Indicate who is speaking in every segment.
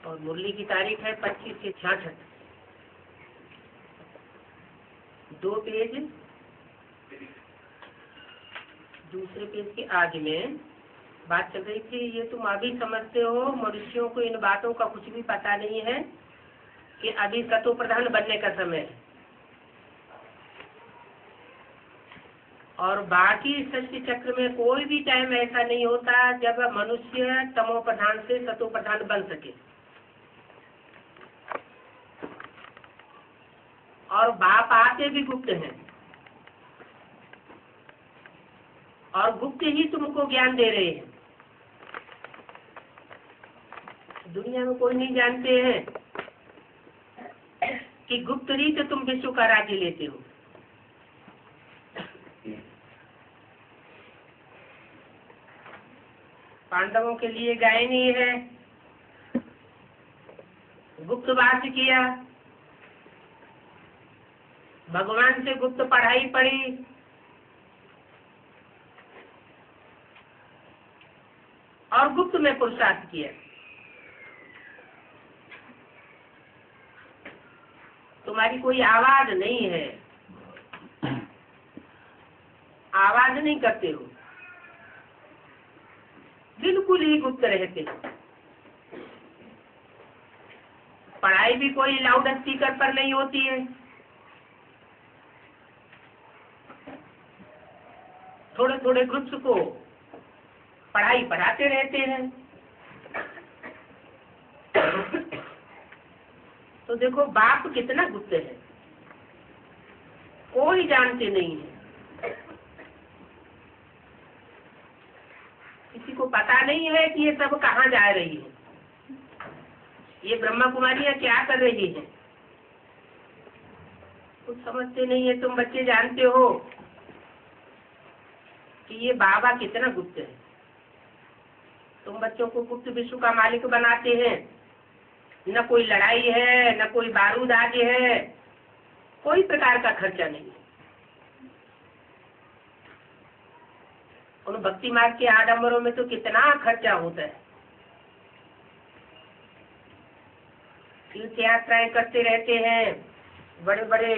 Speaker 1: और मुरली की तारीख है 25 से 66। 2 पेज दूसरे पेज के आगे में बात चल रही थी। ये तुम अभी समझते हो, मनुष्यों को इन बातों का कुछ भी पता नहीं है कि अभी सतो प्रधान बनने का समय है, और बाकी सृष्टि चक्र में कोई भी टाइम ऐसा नहीं होता जब मनुष्य तमो प्रधान से सतो प्रधान बन सके। और बाप आते भी गुप्त हैं, और गुप्त ही तुमको ज्ञान दे रहे हैं। दुनिया में कोई नहीं जानते हैं कि गुप्त ही तो तुम विश्व का राज्य लेते हो। पांडवों के लिए गाय नहीं है, गुप्तवास किया, भगवान से गुप्त पढ़ाई पढ़ी, और गुप्त में पुरुषार्थ किया। तुम्हारी कोई आवाज नहीं है, आवाज नहीं करते हो, बिल्कुल ही गुप्त रहते हो। पढ़ाई भी कोई लाउड स्पीकर पर नहीं होती है, थोड़े थोड़े ग्रुप्स को पढ़ाई पढ़ाते रहते हैं। तो देखो बाप कितना गुप्त है, कोई जानते नहीं है। किसी को पता नहीं है कि ये सब कहाँ जा रही है, ये ब्रह्मा कुमारियाँ क्या कर रही है, कुछ समझते नहीं है। तुम बच्चे जानते हो कि ये बाबा कितना गुप्त है। तुम बच्चों को गुप्त विश्व का मालिक बनाते हैं। न कोई लड़ाई है, न कोई बारूद आगे है, कोई प्रकार का खर्चा नहीं है। उन भक्ति मार्ग के आडम्बरों में तो कितना खर्चा होता है। तीर्थ यात्राएं करते रहते हैं, बड़े बड़े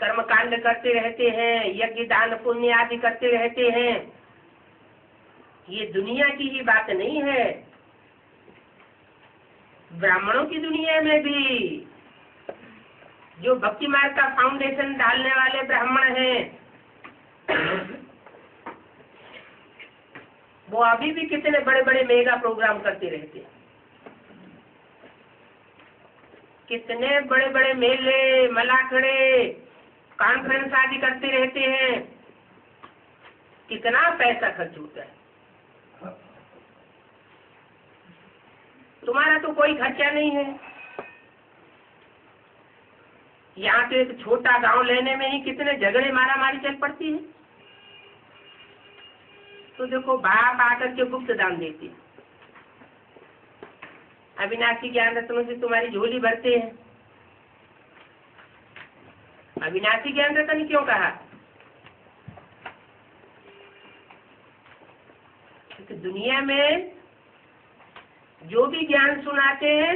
Speaker 1: कर्मकांड करते रहते हैं, यज्ञ दान पुण्य आदि करते रहते हैं। ये दुनिया की ही बात नहीं है, ब्राह्मणों की दुनिया में भी जो भक्ति मार्ग का फाउंडेशन डालने वाले ब्राह्मण हैं, वो अभी भी कितने बड़े बड़े मेगा प्रोग्राम करते रहते हैं। कितने बड़े बड़े मेले मलाखड़े कॉन्फ्रेंस आदि करते रहते हैं। कितना पैसा खर्च होता है। तुम्हारा तो कोई खर्चा नहीं है। यहाँ तो एक छोटा गांव लेने में ही कितने झगड़े मारा मारी चल पड़ती है। तो देखो बाप आकर के गुप्त दान देते हैं। अविनाशी ज्ञान रत्नों से तुम्हारी झोली भरते हैं। अविनाशी ज्ञान रत्न क्यों कहा? क्योंकि दुनिया में जो भी ज्ञान सुनाते हैं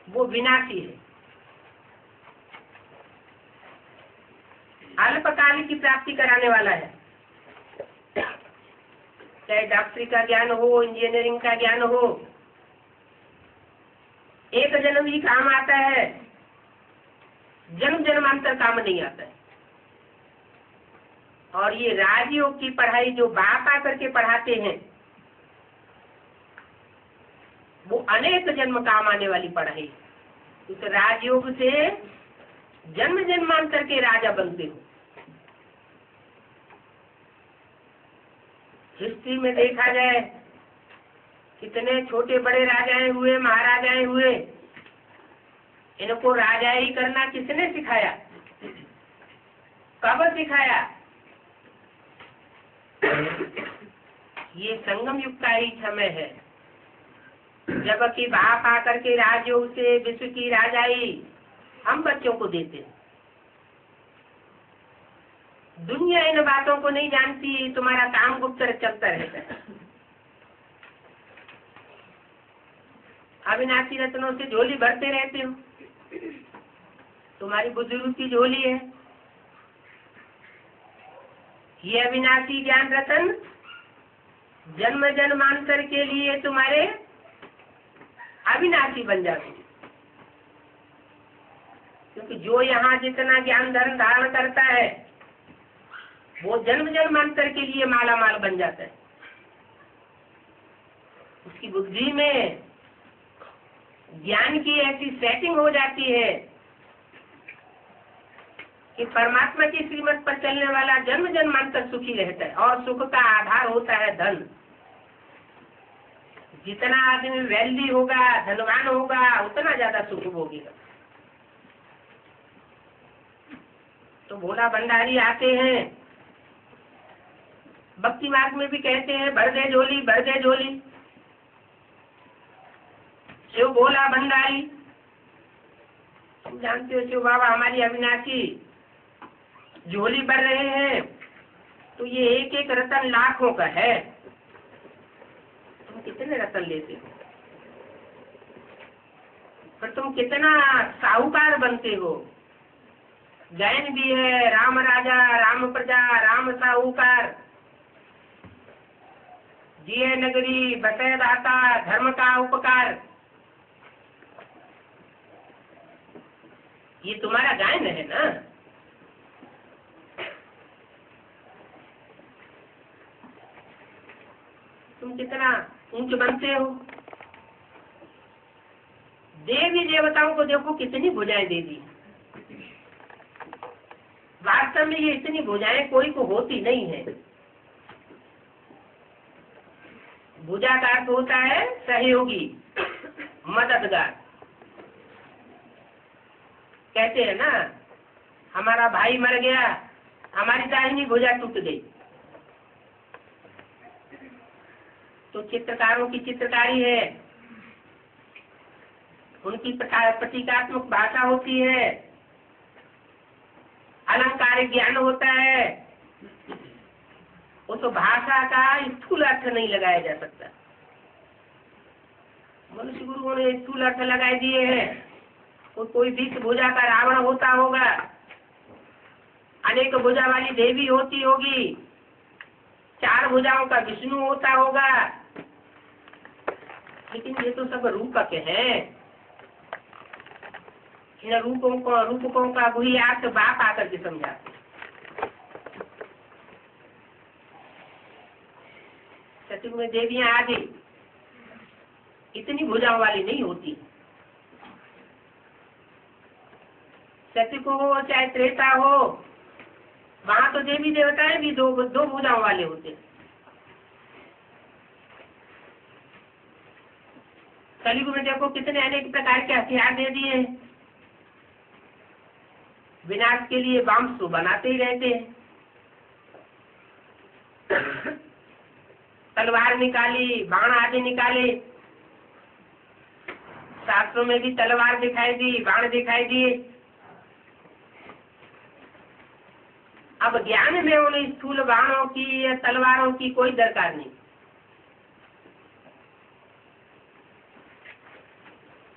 Speaker 1: वो विनाशी है, अल्पकाल की प्राप्ति कराने वाला है। चाहे डॉक्टरी का ज्ञान हो, इंजीनियरिंग का ज्ञान हो, एक जन्म ही काम आता है, जन्म जन्मांतर काम नहीं आता है। और ये राजयोग की पढ़ाई जो बाप आकर के पढ़ाते हैं, वो अनेक जन्म काम आने वाली पढ़ाई। उस राजयोग से जन्म जन्मांतर के राजा बनते हो। हिस्ट्री में देखा जाए कितने छोटे बड़े राजाएं हुए, महाराजाएं हुए, इनको राजाई करना किसने सिखाया, कब सिखाया? ये संगम युग का ही समय है, जबकि बाप आकर के राजयोग से विश्व की राजाई हम बच्चों को देते हैं। दुनिया इन बातों को नहीं जानती, तुम्हारा काम गुप्त चलता रहता है। अविनाशी रत्नों से झोली भरते रहते हो। तुम्हारी बुजुर्ग की झोली है। ये अविनाशी ज्ञान रतन जन्म जन्मांतर के लिए तुम्हारे अविनाशी बन जाते, क्योंकि जो यहाँ जितना ज्ञान धर्म धारण करता है वो जन्म जन्मांतर के लिए माला माल बन जाता है। उसकी बुद्धि में ज्ञान की ऐसी सेटिंग हो जाती है कि परमात्मा की श्रीमत पर चलने वाला जन्म जन्मांतर सुखी रहता है, और सुख का आधार होता है धन। जितना आदमी वेल्दी होगा, धनवान होगा, उतना ज्यादा सुख भोगेगा। तो भोला भंडारी आते हैं, भक्ति मार्ग में भी कहते हैं भर दे झोली, भर दे झोली। शिव भोला भंडारी, तुम जानते हो शिव बाबा हमारी अविनाशी झोली भर रहे हैं, तो ये एक एक रतन लाखों का है। तुम कितने रतन लेते हो, पर तुम कितना साहूकार बनते हो। जैन भी है, राम राजा, राम प्रजा, राम साहूकार, जिये नगरी, बसे दाता, धर्म का उपकार। ये तुम्हारा गायन है ना। तुम कितना ऊंच बनते हो। देवी देवताओं को देखो कितनी भुजाएं दे दी। वास्तव में ये इतनी भुजाएं कोई को होती नहीं है। भुजा का अर्थ होता है सहयोगी, मददगार। कहते हैं ना, हमारा भाई मर गया, हमारी दाहिनी भुजा टूट गई। तो चित्रकारों की चित्रकारी है, उनकी प्रतीकात्मक भाषा होती है, अलंकारिक ज्ञान होता है। वो तो भाषा का स्थूल अर्थ नहीं लगाया जा सकता। मनुष्य गुरुओं ने स्थूल अर्थ लगाए दिए हैं। वो कोई 20 भुजा का रावण होता होगा, अनेक भुजा वाली देवी होती होगी, 4 भुजाओं का विष्णु होता होगा, लेकिन ये तो सब रूपक हैं। इन रूपकों का वही अर्थ बाप आकर के समझाते। सतयुग में देवियां आदि इतनी भुजाओं वाली नहीं होती। सतयुग हो चाहे त्रेता हो, वहां तो देवी देवताएं भी दो भुजाओं वाले होते। कलयुग में देखो कितने अनेक प्रकार के हथियार दे दिए हैं। विनाश के लिए बम तो बनाते ही रहते हैं। तलवार निकाली, बाण आदि निकाले। शास्त्रों में भी तलवार दिखाई दी, बाण दिखाई दिए। अब ज्ञान में उन स्थूल बाणों की या तलवारों की कोई दरकार नहीं।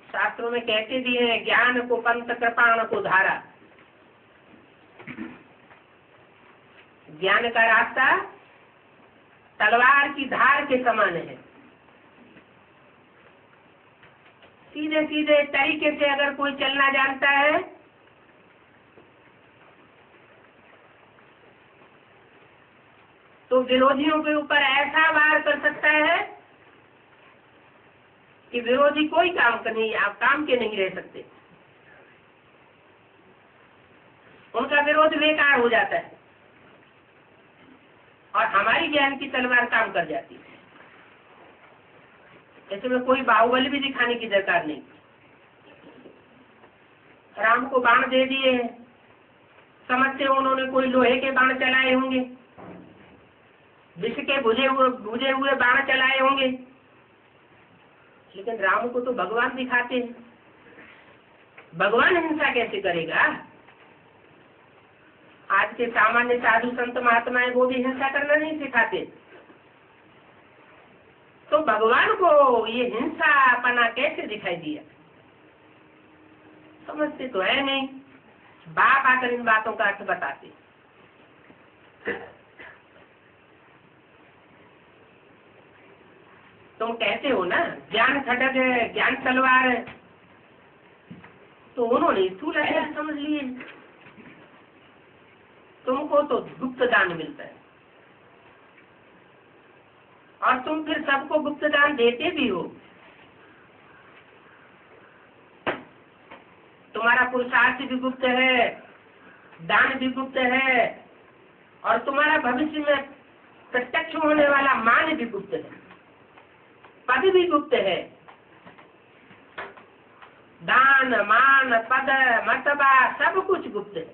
Speaker 1: शास्त्रों में कहते भी हैं, ज्ञान को पंथ, कृपाण को धारा। ज्ञान का रास्ता तलवार की धार के समान है। सीधे सीधे तरीके से अगर कोई चलना जानता है तो विरोधियों के ऊपर ऐसा वार कर सकता है कि विरोधी कोई काम के नहीं रह सकते। उनका विरोध बेकार हो जाता है और हमारी ज्ञान की तलवार काम कर जाती है। ऐसे में कोई बाहुबल भी दिखाने की दरकार नहीं। राम को बाण दे दिए हैं, समझते उन्होंने कोई लोहे के बाण चलाए होंगे, विष के बुझे हुए बाण चलाए होंगे, लेकिन राम को तो भगवान दिखाते हैं। भगवान हिंसा कैसे करेगा? आज के सामान्य साधु संत महात्माएं वो भी हिंसा करना नहीं सिखाते। तो भगवान को ये हिंसापना कैसे दिखाई दिया? समझते तो है नहीं। बाप आकर इन बातों का अर्थ बताते। तुम कहते हो ना ज्ञान खड्ग है, ज्ञान तलवार है, तो उन्होंने स्थूल अर्थ समझ लिए। तुमको तो गुप्त दान मिलता है और तुम फिर सबको गुप्त दान देते भी हो। तुम्हारा पुरुषार्थ भी गुप्त है, दान भी गुप्त है, और तुम्हारा भविष्य में प्रत्यक्ष होने वाला मान भी गुप्त है, पद भी गुप्त है। दान मान पद मर्तबा सब कुछ गुप्त है।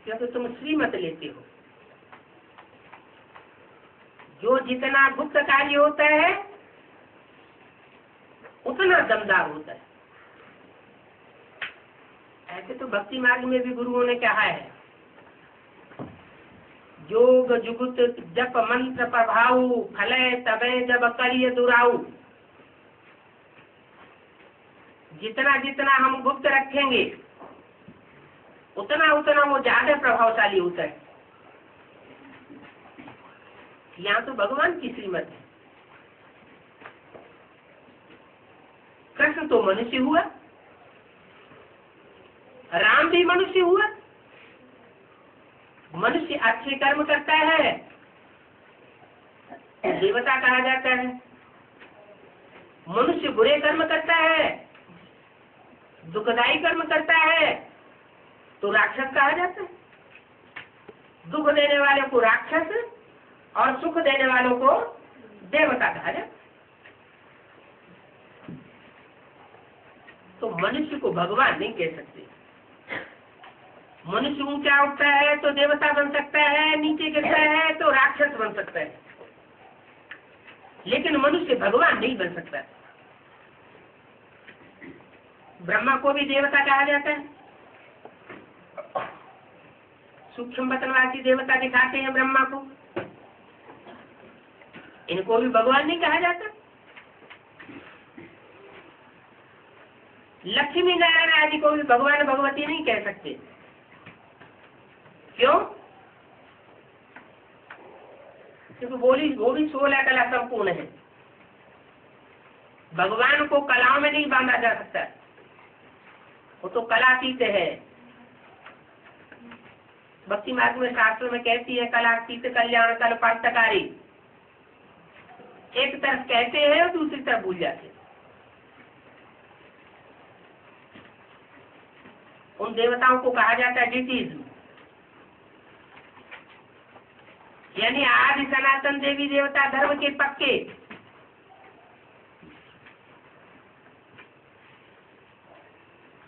Speaker 1: क्योंकि तुम श्रीमत लेते हो। जो जितना गुप्त कार्य होता है उतना दमदार होता है। ऐसे तो भक्ति मार्ग में भी गुरुओं ने कहा है, योग जुगुत जप मंत्र प्रभाऊ फले तबे जब करिए दुराऊ। जितना जितना हम गुप्त रखेंगे उतना उतना वो ज्यादा प्रभावशाली होता है। यहाँ तो भगवान की श्रीमत है। कृष्ण तो मनुष्य हुआ, राम भी मनुष्य हुआ। मनुष्य अच्छे कर्म करता है तो देवता कहा जाता है, मनुष्य बुरे कर्म करता है, दुखदायी कर्म करता है तो राक्षस कहा जाता है। दुख देने वाले को राक्षस और सुख देने वालों को देवता कहा जाता है। तो मनुष्य को भगवान नहीं कह सकते। मनुष्य ऊंचा उठता है तो देवता बन सकता है, नीचे गिरता है तो राक्षस बन सकता है, लेकिन मनुष्य भगवान नहीं बन सकता। ब्रह्मा को भी देवता कहा जाता है। सूक्ष्म वतनवासी देवता दिखाते हैं ब्रह्मा को, इनको भी भगवान नहीं कहा जाता। लक्ष्मी नारायण आदि को भी भगवान भगवती नहीं कह सकते। क्यों? क्योंकि वो भी 16 कला संपूर्ण है। भगवान को कलाओं में नहीं बांधा जा सकता, वो तो कलातीत है। भक्ति मार्ग में शास्त्र में कहती है कलातीत कल्याण कल पार्थकारी। एक तरफ कहते हैं और दूसरी तरफ भूल जाते हैं। उन देवताओं को कहा जाता है डिटीज, यानी आदि सनातन देवी देवता धर्म के पक्के।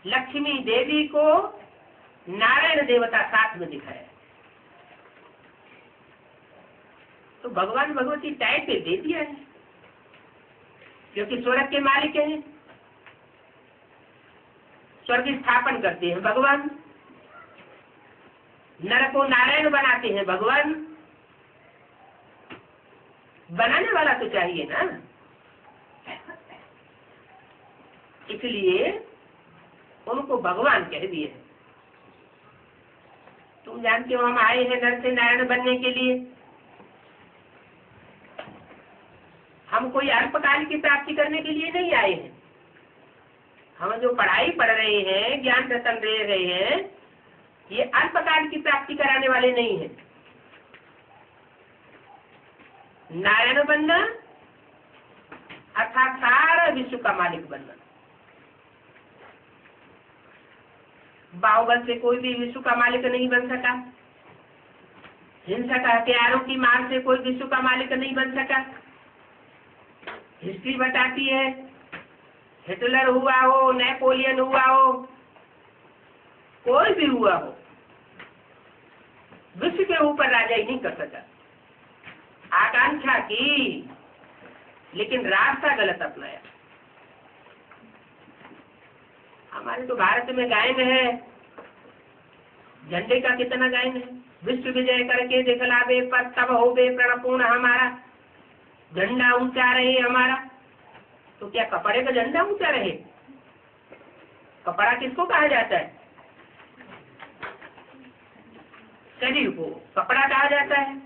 Speaker 1: लक्ष्मी देवी को नारायण देवता साथ में दिखाया, तो भगवान भगवती टाइप पे दे दिया है, क्योंकि स्वर्ग के मालिक हैं, स्वर्ग स्थापन करते हैं भगवान, नर को नारायण बनाते हैं भगवान। बनाने वाला तो चाहिए ना, इसलिए उनको भगवान कह दिए। तुम जानते हो हम आए हैं नर से नारायण बनने के लिए। हम कोई अल्पकाल की प्राप्ति करने के लिए नहीं आए हैं। हम जो पढ़ाई पढ़ रहे हैं, ज्ञान रतन ले रहे हैं, ये अल्पकाल की प्राप्ति कराने वाले नहीं है। नारायण बनना अर्थात सारा विश्व का मालिक बनना। बाहुबल से कोई भी विश्व का मालिक नहीं बन सका, हिंसक हथियारों की मार से कोई विश्व का मालिक नहीं बन सका। हिस्ट्री बताती है, हिटलर हुआ हो, नेपोलियन हुआ हो, कोई भी हुआ हो, विश्व के ऊपर राजाई नहीं कर सका। आकांक्षा की, लेकिन रास्ता गलत अपनाया। हमारे तो भारत में गायन है, झंडे का कितना गायन है, विश्व विजय करके दिखलावे, पर तब होवे प्रणपूर्ण हमारा, झंडा ऊंचा रहे हमारा। तो क्या कपड़े का झंडा ऊंचा रहे? कपड़ा किसको कहा जाता है? शरीर को कपड़ा कहा जाता है।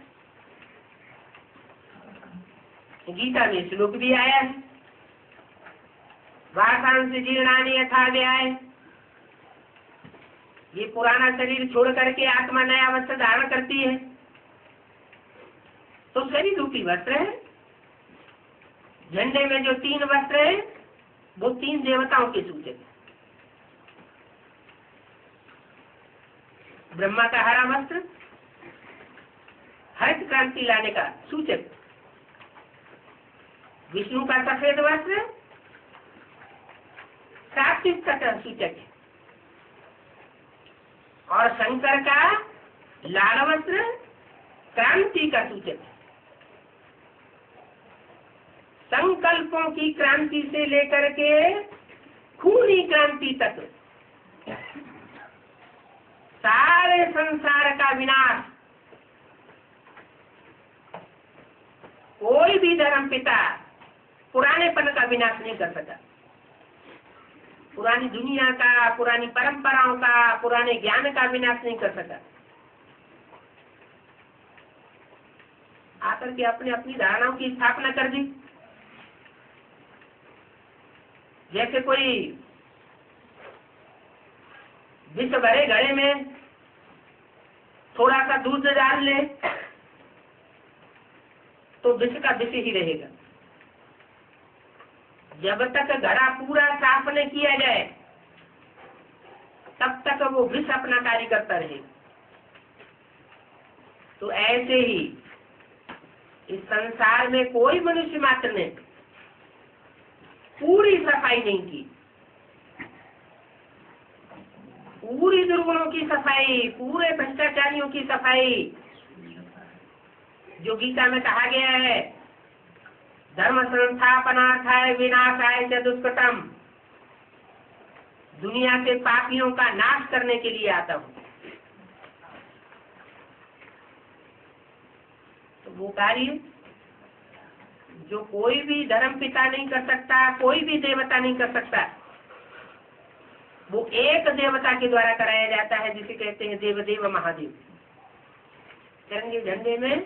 Speaker 1: गीता में श्लोक भी आया है, वासांस जीर्णानि यथा व्याय। ये पुराना शरीर छोड़ करके आत्मा नया वस्त्र धारण करती है। तो शरीर रूपी वस्त्र है। झंडे में जो 3 वस्त्र है वो 3 देवताओं के सूचक है। ब्रह्मा का हरा वस्त्र हरित क्रांति लाने का सूचक, विष्णु का सफेद वस्त्र सात्विकता का सूचक है, और शंकर का लाल वस्त्र क्रांति का सूचक है। संकल्पों की क्रांति से लेकर के खूनी क्रांति तक सारे संसार का विनाश कोई भी धर्म पिता पुरानेपन का विनाश नहीं कर सका। पुरानी दुनिया का, पुरानी परंपराओं का, पुराने ज्ञान का विनाश नहीं कर सका। आकर के अपने अपनी धारणाओं की स्थापना कर दी। जैसे कोई विष भरे घड़े में थोड़ा सा दूध डाल ले तो विष का विष ही रहेगा। जब तक घड़ा पूरा साफ नहीं किया जाए तब तक वो विष अपना कार्य करता रहेगा। तो ऐसे ही इस संसार में कोई मनुष्य मात्र ने पूरी सफाई नहीं की, पूरी दुर्गुणों की सफाई, पूरे भ्रष्टाचारियों की सफाई, जो गीता में कहा गया है, धर्म संस्थापनार्थाय विनाशाय च दुष्कृतम, दुनिया से पापियों का नाश करने के लिए आता हूँ। तो वो कार्य जो कोई भी धर्म पिता नहीं कर सकता, कोई भी देवता नहीं कर सकता, वो एक देवता के द्वारा कराया जाता है, जिसे कहते हैं देवदेव महादेव। तिरंगे झंडे में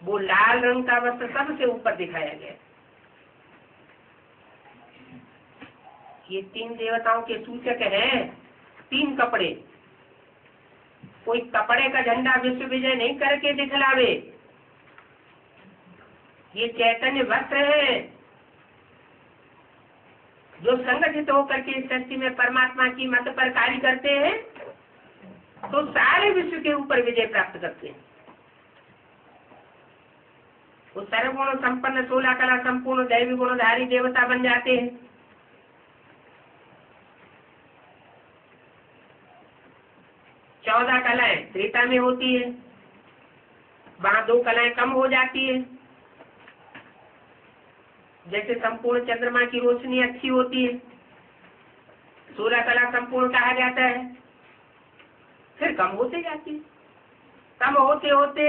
Speaker 1: वो लाल रंग का वस्त्र सबसे ऊपर दिखाया गया। ये 3 देवताओं के सूचक हैं। 3 कपड़े, कोई कपड़े का झंडा विश्व विजय नहीं करके दिखलावे। ये चैतन्य वस्त्र है जो संगठित होकर के इस सृष्टि में परमात्मा की मत पर कार्य करते हैं, तो सारे विश्व के ऊपर विजय प्राप्त करते हैं। वो सर्वगुण संपन्न 16 कला संपूर्ण दैवी गुणधारी देवता बन जाते हैं। चौदह कलाएं त्रेता में होती है, वहां 2 कलाएं कम हो जाती है। जैसे संपूर्ण चंद्रमा की रोशनी अच्छी होती है, 16 कला संपूर्ण कहा जाता है, फिर कम होते जाती है। कम होते होते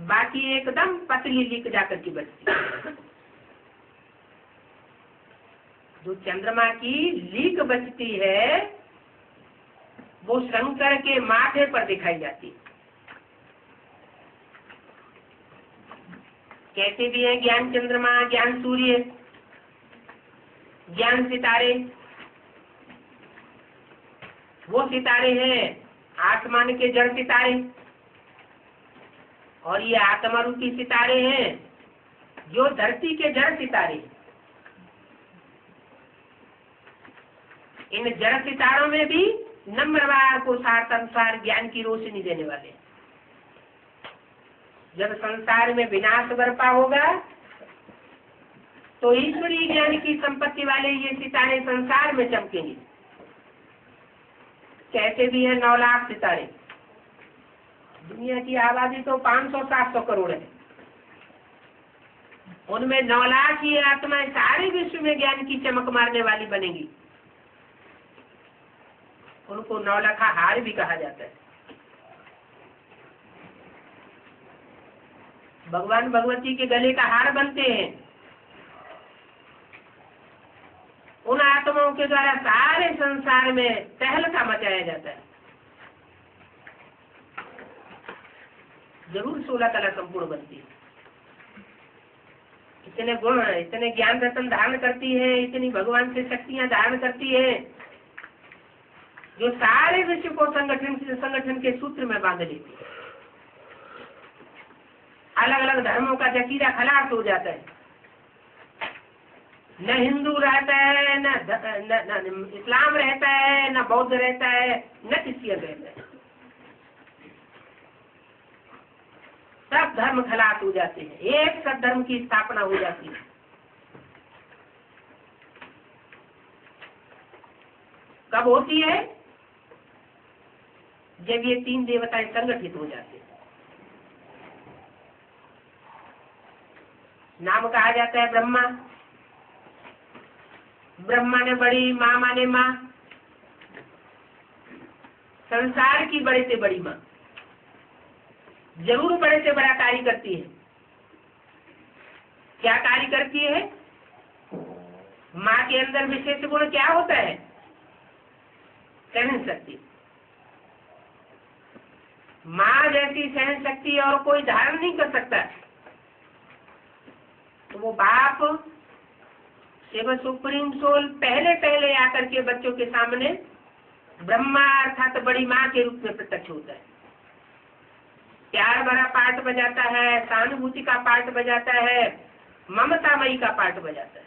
Speaker 1: बाकी एकदम पतली लीक जाकर के बचती है। जो चंद्रमा की लीक बचती है वो शंकर के माथे पर दिखाई जाती है। कहते भी है ज्ञान चंद्रमा, ज्ञान सूर्य, ज्ञान सितारे। वो सितारे हैं आसमान के जड़ सितारे, और ये आत्मा रूपी सितारे हैं जो धरती के जड़ सितारे। इन जड़ सितारों में भी नम्रवार को सार ज्ञान की रोशनी देने वाले। जब संसार में विनाश बरपा होगा तो ईश्वरीय ज्ञान की संपत्ति वाले ये सितारे संसार में चमकेंगे। कहते भी है 9 लाख सितारे। दुनिया की आबादी तो 500-700 करोड़ है, उनमें 9 लाख ही आत्माएं सारे विश्व में ज्ञान की चमक मारने वाली बनेगी। उनको 9 लाखा हार भी कहा जाता है। भगवान भगवती के गले का हार बनते हैं। उन आत्माओं के द्वारा सारे संसार में तहलका मचाया जाता है। जरूर 16 कला संपूर्ण बनती है। इतने गुण, इतने ज्ञान रत्न धारण करती है, इतनी भगवान से शक्तियां धारण करती है, जो सारे विश्व को संगठन के सूत्र में बांध लेती है। अलग अलग धर्मों का जकीरा खलास हो जाता है। न हिंदू रहता है, न इस्लाम रहता है, न बौद्ध रहता है, न क्रिश्चियन रहता है। सब धर्म खलास हो जाते हैं, एक सदधर्म की स्थापना हो जाती है। कब होती है? जब ये 3 देवताएं संगठित हो जाते हैं। नाम कहा जाता है ब्रह्मा। ब्रह्मा ने बड़ी, माँ माने माँ, संसार की बड़े से बड़ी माँ, जरूर बड़े से बड़ा कार्य करती है। क्या कार्य करती है? माँ के अंदर विशेष गुण क्या होता है? सहन शक्ति। माँ जैसी सहन शक्ति और कोई धारण नहीं कर सकता। तो वो बाप शिव सुप्रीम सोल पहले आकर के बच्चों के सामने ब्रह्मा अर्थात बड़ी माँ के रूप में प्रत्यक्ष होता है। प्यार भरा पाठ बजाता है, सहानुभूति का पाठ बजाता है, ममतामयी का पाठ बजाता है।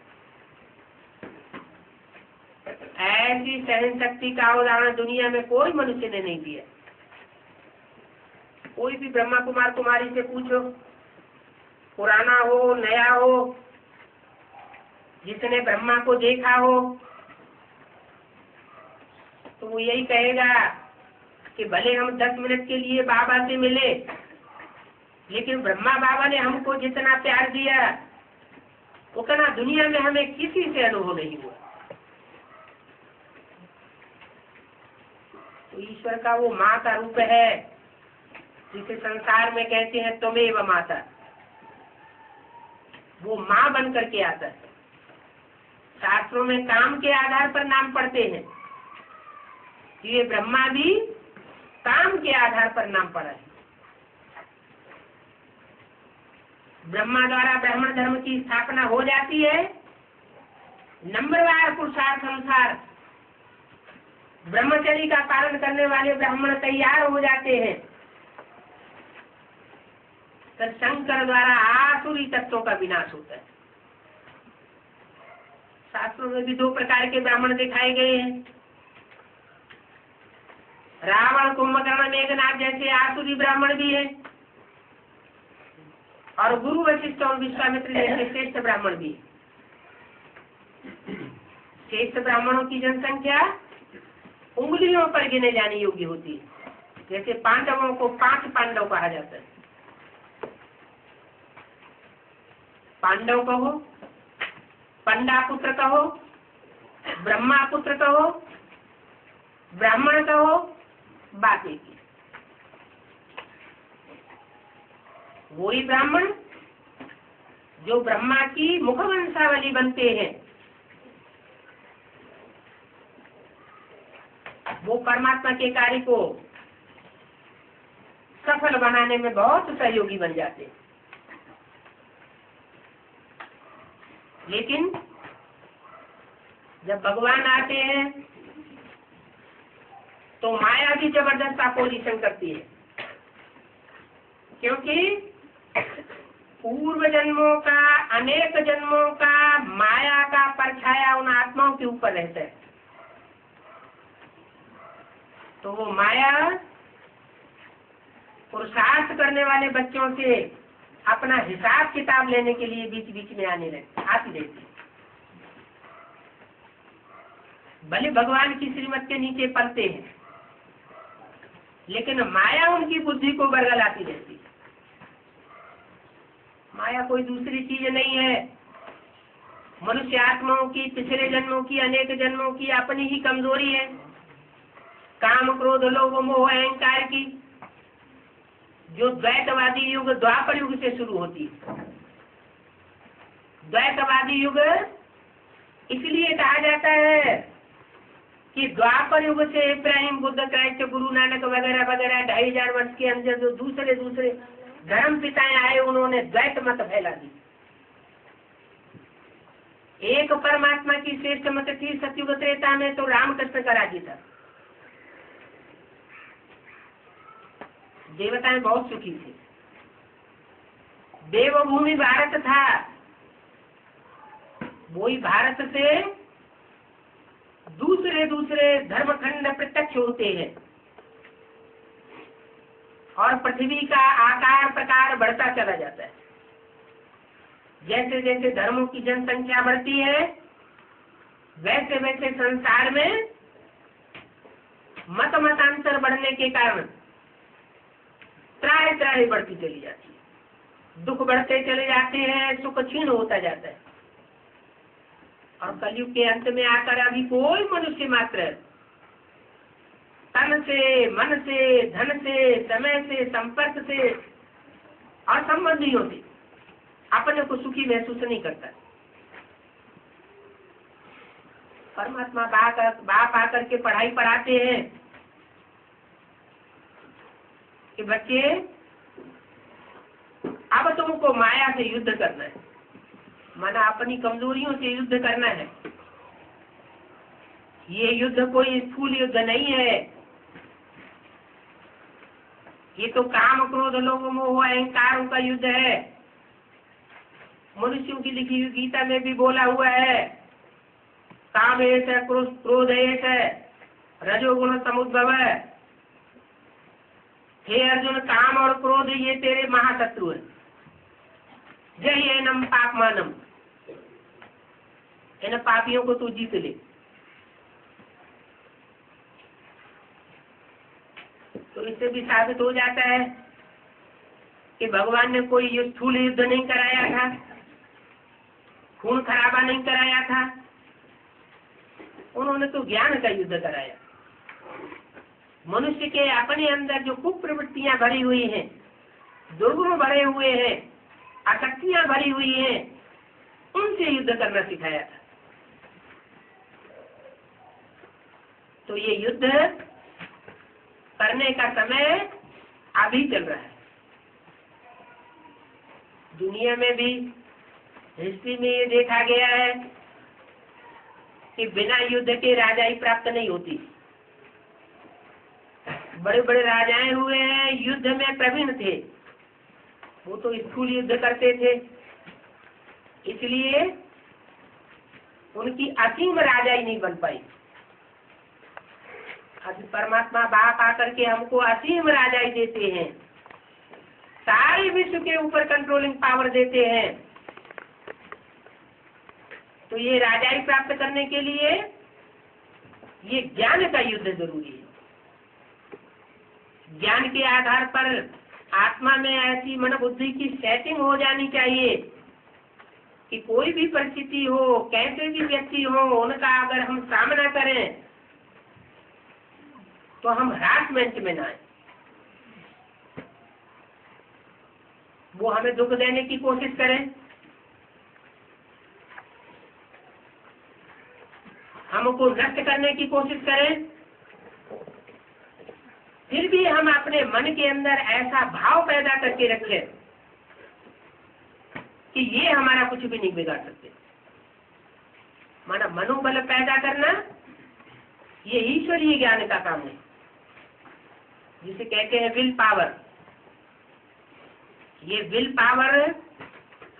Speaker 1: ऐसी सहन शक्ति का उदाहरण दुनिया में कोई मनुष्य ने नहीं दिया। कोई भी ब्रह्मा कुमार कुमारी से पूछो, पुराना हो नया हो, जिसने ब्रह्मा को देखा हो, तो वो यही कहेगा कि भले हम 10 मिनट के लिए बाबा से मिले, लेकिन ब्रह्मा बाबा ने हमको जितना प्यार दिया उतना दुनिया में हमें किसी से अनुभव नहीं हुआ। तो ईश्वर का वो माँ का रूप है, जिसे संसार में कहते हैं त्वमेव माता। वो माँ बन करके आता है। शास्त्रों में काम के आधार पर नाम पढ़ते हैं, ये ब्रह्मा भी काम के आधार पर नाम पड़ा है। ब्रह्मा द्वारा ब्राह्मण धर्म की स्थापना हो जाती है। नंबरवार पुरुषार्थ अनुसार ब्रह्मचर्य का पालन करने वाले ब्राह्मण तैयार हो जाते हैं। तो शंकर द्वारा आसुरी तत्वों का विनाश होता है। शास्त्रों में भी 2 प्रकार के ब्राह्मण दिखाए गए हैं। रावण, कुंभकर्ण, मेघनाथ जैसे आसुरी ब्राह्मण भी हैं, और गुरु वशिष्ठ और विश्वामित्र जैसे श्रेष्ठ ब्राह्मण भी। श्रेष्ठ ब्राह्मणों की जनसंख्या उंगलियों पर गिने जाने योग्य होती है। जैसे पांडवों को 5 पांडव कहा जाता है। पांडव कहो, पंडा पुत्र कहो, ब्रह्मा पुत्र कहो, ब्राह्मण कहो, बात एक ही। वही ब्राह्मण जो ब्रह्मा की मुखवंशावली बनते हैं, वो परमात्मा के कार्य को सफल बनाने में बहुत सहयोगी बन जाते हैं। लेकिन जब भगवान आते हैं तो माया भी जबरदस्त अपोजिशन करती है, क्योंकि पूर्व जन्मों का, अनेक जन्मों का माया का परछाया उन आत्माओं के ऊपर रहता है। तो वो माया पुरुषार्थ करने वाले बच्चों से अपना हिसाब किताब लेने के लिए बीच बीच में आती रहती है। भले भगवान की श्रीमत के नीचे पलते हैं, लेकिन माया उनकी बुद्धि को बरगलाती रहती है। माया कोई दूसरी चीज नहीं है, मनुष्य आत्माओं की पिछले जन्मों की, अनेक जन्मों की अपनी ही कमजोरी है। काम, क्रोध, लोभ, मोह, अहंकार की जो द्वैतवादी युग द्वापर युग से शुरू होती है। द्वैतवादी युग इसलिए कहा जाता है कि द्वापर युग से इब्राहिम, बुद्ध, क्राइस्ट, गुरु नानक वगैरह वगैरह 2500 वर्ष के अंदर जो दूसरे दूसरे धर्म पिताएं आए, उन्होंने द्वैत मत फैला दी। एक परमात्मा की श्रेष्ठ मत थी सतयुग त्रेता में, तो रामकृष्ण का राज्य था। देवताएं बहुत सुखी थे। देवभूमि भारत था, वही भारत से दूसरे दूसरे धर्मखंड प्रत्यक्ष होते हैं और पृथ्वी का आकार प्रकार बढ़ता चला जाता है। जैसे जैसे धर्मों की जनसंख्या बढ़ती है, वैसे वैसे संसार में मतांतर बढ़ने के कारण त्राही त्राही बढ़ती चली जाती है, दुख बढ़ते चले जाते हैं, सुख क्षीण होता जाता है। और कलयुग के अंत में आकर अभी कोई मनुष्य मात्र तन से, मन से, धन से, समय से, संपर्क से और संबंधियों से अपने को सुखी महसूस नहीं करता। परमात्मा बाप आकर के पढ़ाई पढ़ाते हैं कि बच्चे अब तुमको माया से युद्ध करना है, माना अपनी कमजोरियों से युद्ध करना है। ये युद्ध कोई स्थूल युद्ध नहीं है, ये तो काम, क्रोध, लोभ, मोह, अहंकारों का युद्ध है। मनुष्यों की लिखी हुई गीता में भी बोला हुआ है, काम ऐसा, क्रोध ऐसा, रजोगुण समुद्भव। हे अर्जुन, काम और क्रोध ये तेरे महाशत्रु है। जय एनम पापमानम, इन पापियों को तू जीत ले। तो इससे भी साबित हो जाता है कि भगवान ने कोई स्थूल युद्ध नहीं कराया था, खून खराबा नहीं कराया था, उन्होंने तो ज्ञान का युद्ध कराया। मनुष्य के अपने अंदर जो कुप्रवृत्तियां भरी हुई हैं, दुर्गुण भरे हुए हैं, आसक्तियां भरी हुई हैं, उनसे युद्ध करना सिखाया था। तो ये युद्ध करने का समय अभी चल रहा है। दुनिया में भी हिस्ट्री में ये देखा गया है कि बिना युद्ध के राजाई प्राप्त नहीं होती। बड़े बड़े राजाएं हुए हैं, युद्ध में प्रवीण थे, वो तो स्थूल युद्ध करते थे, इसलिए उनकी असीम राजाई नहीं बन पाई। आज परमात्मा बाप आकर के हमको असीम राजाई देते हैं, सारे विश्व के ऊपर कंट्रोलिंग पावर देते हैं। तो ये राजाई प्राप्त करने के लिए ये ज्ञान का युद्ध जरूरी है। ज्ञान के आधार पर आत्मा में ऐसी मन बुद्धि की सेटिंग हो जानी चाहिए कि कोई भी परिस्थिति हो, कैसे भी व्यक्ति हो, उनका अगर हम सामना करें तो हम हरासमेंट में ना आए, वो हमें दुख देने की कोशिश करें, हमको नष्ट करने की कोशिश करें, फिर भी हम अपने मन के अंदर ऐसा भाव पैदा करके रखें कि ये हमारा कुछ भी नहीं बिगाड़ सकते। माना मनोबल पैदा करना ये ईश्वरीय ज्ञान का काम है, जिसे कहते हैं विल पावर। ये विल पावर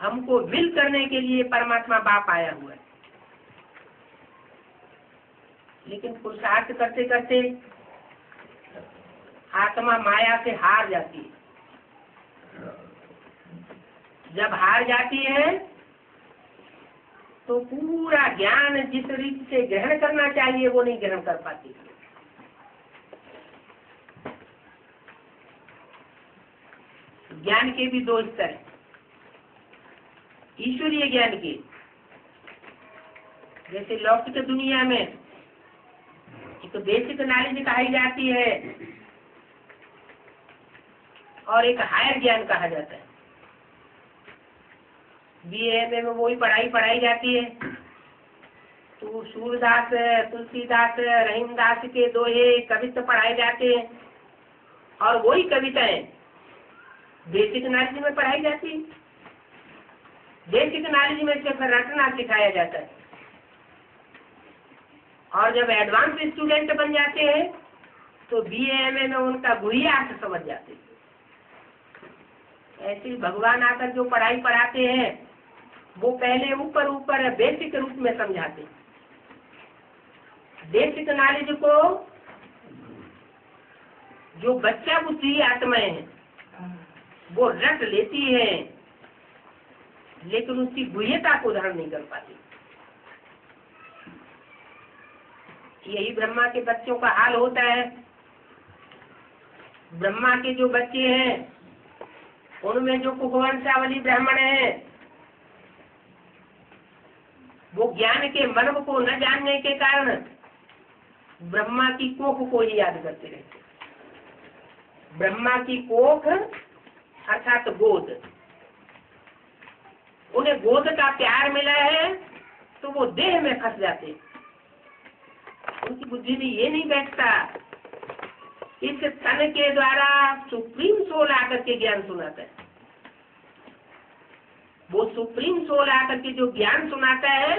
Speaker 1: हमको विल करने के लिए परमात्मा बाप आया हुआ है। लेकिन पुरुषार्थ करते करते आत्मा माया से हार जाती है। जब हार जाती है तो पूरा ज्ञान जिस रीत से ग्रहण करना चाहिए वो नहीं ग्रहण कर पाती। ज्ञान के भी दो स्तर हैं। ईश्वरीय ज्ञान के, जैसे लौकिक दुनिया में एक बेसिक नॉलेज कही जाती है और एक हायर ज्ञान कहा जाता है। BA में वही पढ़ाई पढ़ाई जाती है। तो सूरदास, तुलसीदास, रहीमदास के दोहे कवित्व पढ़ाए जाते हैं और वही कविताएं बेसिक नॉलेज में पढ़ाई जाती है। बेसिक नॉलेज में से फिर रटना सिखाया जाता है और जब एडवांस स्टूडेंट बन जाते हैं तो BA MA में उनका गुहिया अर्थ समझ जाते हैं। ऐसे ही भगवान आकर जो पढ़ाई पढ़ाते हैं वो पहले ऊपर ऊपर बेसिक रूप में समझाते हैं। बेसिक नॉलेज को जो बच्चा बुद्धि आत्माएं हैं वो रट लेती है, लेकिन उसकी गुह्यता को धारण नहीं कर पाती। यही ब्रह्मा के बच्चों का हाल होता है। ब्रह्मा के जो बच्चे हैं उनमें जो कुकवंशावली ब्राह्मण हैं वो ज्ञान के मर्म को न जानने के कारण ब्रह्मा की कोख को ही याद करते रहते। ब्रह्मा की कोख अर्थात गोद, उन्हें गोद का प्यार मिला है तो वो देह में फंस जाते। उनकी बुद्धि में ये नहीं बैठता इस तन के द्वारा सुप्रीम सोल आकर के ज्ञान सुनाता है। वो सुप्रीम सोल आकर के जो ज्ञान सुनाता है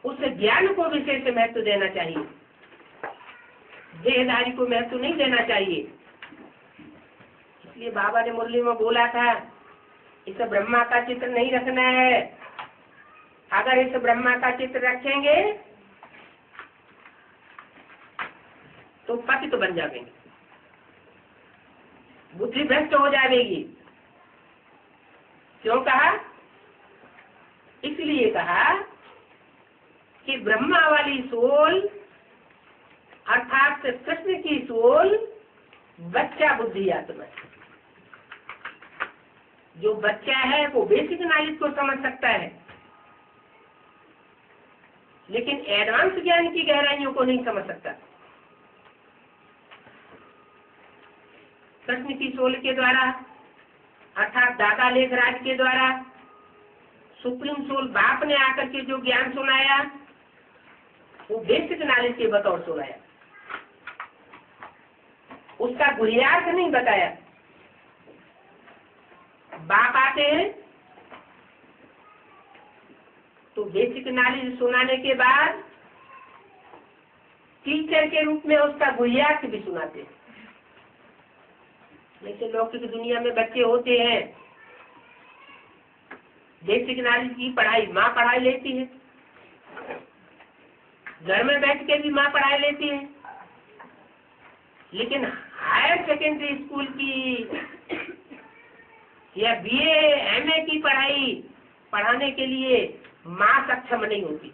Speaker 1: उस ज्ञान को विशेष महत्व देना चाहिए, देहधारी को महत्व नहीं देना चाहिए। इसलिए बाबा ने मुरली में बोला था इस ब्रह्मा का चित्र नहीं रखना है। अगर इस ब्रह्मा का चित्र रखेंगे तो पतित बन जाएंगे, बुद्धि भ्रष्ट हो जाएगी। क्यों कहा? इसलिए कहा कि ब्रह्मा वाली सोल अर्थात कृष्ण की सोल बच्चा बुद्धि आत्मा है। जो बच्चा है वो बेसिक नॉलेज को समझ सकता है, लेकिन एडवांस ज्ञान की गहराइयों को नहीं समझ सकता। कृष्ण की सोल के द्वारा अर्थात दादा लेखराज के द्वारा सुप्रीम सोल बाप ने आकर के जो ज्ञान सुनाया वो बेसिक नॉलेज के बतौर सुनाया, उसका गुह्यार्थ नहीं बताया। बाप आते हैं तो बेसिक नॉलेज सुनाने के बाद टीचर के रूप में उसका गुह्यार्थ भी सुनाते हैं। जैसे लौकिक दुनिया में बच्चे होते हैं, बेसिक नॉलेज की पढ़ाई माँ पढ़ाई लेती है, घर में बैठ के भी माँ पढ़ाई लेती है, लेकिन हायर सेकेंडरी स्कूल की या BA MA की पढ़ाई पढ़ाने के लिए माँ सक्षम नहीं होती।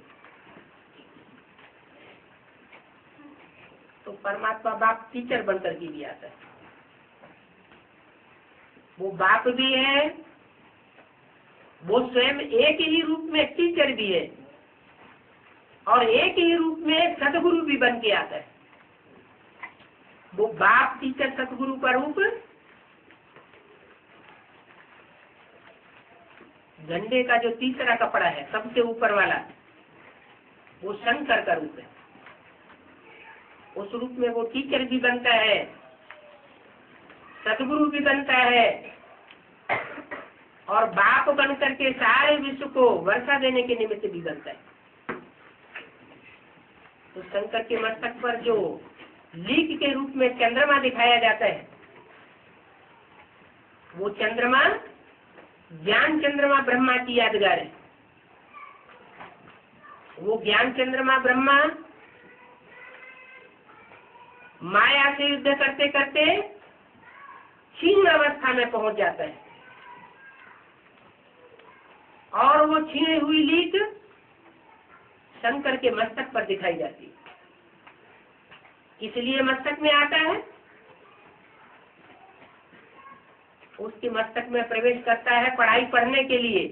Speaker 1: तो परमात्मा बाप टीचर बनकर के भी आता है। वो बाप भी है, वो स्वयं एक ही रूप में टीचर भी है और एक ही रूप में सतगुरु भी बन के आता है। वो बाप टीचर सतगुरु का रूप झंडे का जो तीसरा कपड़ा है सबसे ऊपर वाला वो शंकर का रूप है। उस रूप में वो टीचर भी बनता है, सतगुरु भी बनता है और बाप बनकर के सारे विश्व को वर्षा देने के निमित्त भी बनता है। तो शंकर के मस्तक पर जो लीक के रूप में चंद्रमा दिखाया जाता है वो चंद्रमा ज्ञान चंद्रमा ब्रह्मा की यादगार है। वो ज्ञान चंद्रमा ब्रह्मा माया से युद्ध करते करते क्षीण अवस्था में पहुंच जाता है और वो छीनी हुई लीक शंकर के मस्तक पर दिखाई जाती है। इसलिए मस्तक में आता है, उसके मस्तक में प्रवेश करता है पढ़ाई पढ़ने के लिए।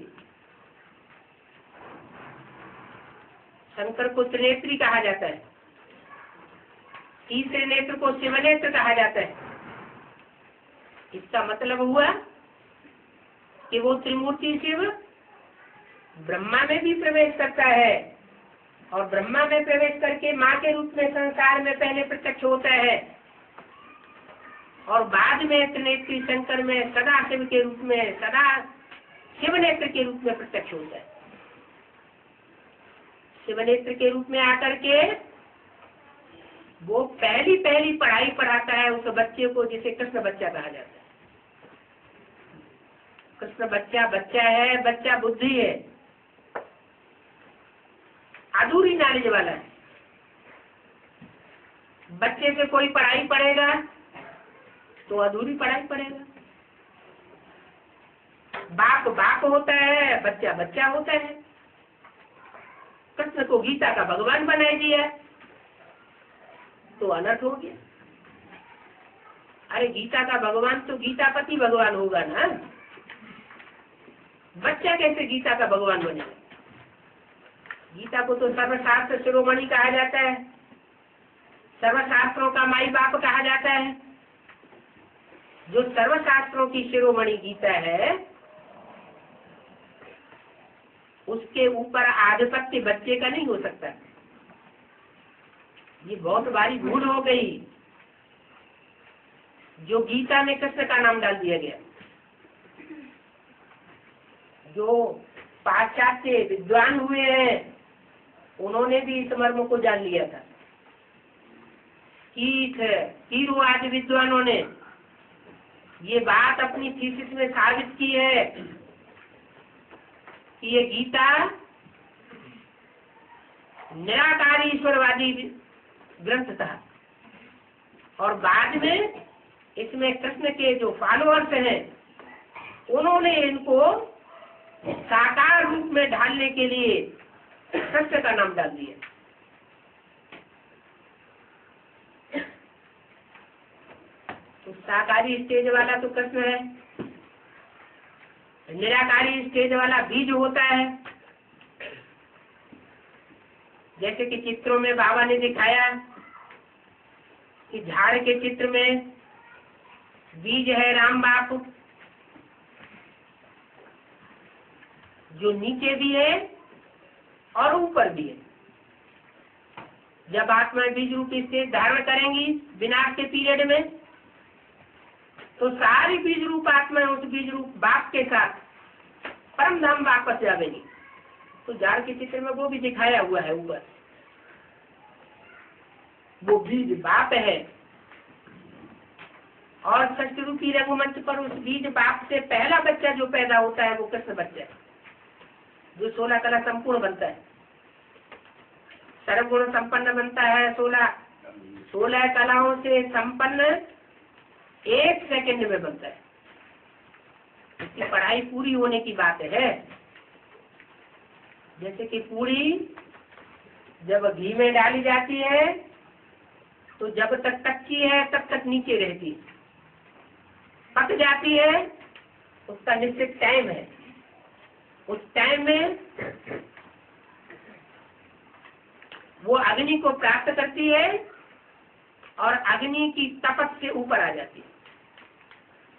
Speaker 1: शंकर को त्रिनेत्री कहा जाता है, तीसरे नेत्र को शिवनेत्र कहा जाता है। इसका मतलब हुआ कि वो त्रिमूर्ति शिव ब्रह्मा में भी प्रवेश करता है और ब्रह्मा में प्रवेश करके माँ के रूप में संसार में पहले प्रत्यक्ष होता है और बाद में त्रिनेत्री शंकर में सदा शिव के रूप में, सदा शिव नेत्र के रूप में प्रत्यक्ष होता है। शिव नेत्र के रूप में आकर के वो पहली पढ़ाई पढ़ाता है उस बच्चे को, जिसे कृष्ण बच्चा कहा जाता है। कृष्ण बच्चा है, बच्चा बुद्धि है, अधूरी नॉलेज वाला है। बच्चे से कोई पढ़ाई पढ़ेगा तो अधूरी पढ़ाई पढ़ेगा। बाप होता है, बच्चा होता है। कृष्ण को गीता का भगवान बना दिया तो अनर्थ हो गया। अरे गीता का भगवान तो गीतापति भगवान होगा ना, बच्चा कैसे गीता का भगवान बनेगा? गीता को तो सर्वशास्त्र शिरोमणि कहा जाता है, सर्वशास्त्रों का माई बाप कहा जाता है। जो सर्वशास्त्रों की शिरोमणि गीता है उसके ऊपर आधिपत्य बच्चे का नहीं हो सकता। ये बहुत भारी भूल हो गई जो गीता में कृष्ण का नाम डाल दिया गया। जो पाश्चात्य विद्वान हुए हैं उन्होंने भी इस मर्म को जान लिया था। कीरू आदि विद्वानों ने ये बात अपनी थीसिस में साबित की है कि ये गीता निराकारी ईश्वरवादी ग्रंथ था और बाद में इसमें कृष्ण के जो फॉलोअर्स हैं उन्होंने इनको साकार रूप में ढालने के लिए कृष्ण का नाम डाल दिया। तो साकारी स्टेज वाला तो कृष्ण है, निराकारी स्टेज वाला बीज होता है। जैसे कि चित्रों में बाबा ने दिखाया कि झाड़ के चित्र में बीज है राम बापू, जो नीचे भी है और ऊपर भी है। जब आत्मा बीज रूप स्टेज धारण करेंगी विनाश के पीरियड में तो सारी बीज रूप आत्मा उस बीज रूप बाप के साथ परम धाम वापस जाएगी। तो झाड़ के चित्र में वो भी दिखाया हुआ है, ऊपर वो बीज बाप है और सृष्टि रूपी रघुमंच पर उस बीज बाप से पहला बच्चा जो पैदा होता है वो कृष्ण बच्चा है, जो 16 कला संपूर्ण बनता है, सर्वगुण संपन्न बनता है। 16 कलाओं से संपन्न 1 सेकंड में बनता है। इसकी पढ़ाई पूरी होने की बात है। जैसे कि पूरी जब घी में डाली जाती है तो जब तक कच्ची है तब तक नीचे रहती है, पक जाती है उसका निश्चित टाइम है। उस टाइम में वो अग्नि को प्राप्त करती है और अग्नि की तपस से ऊपर आ जाती है।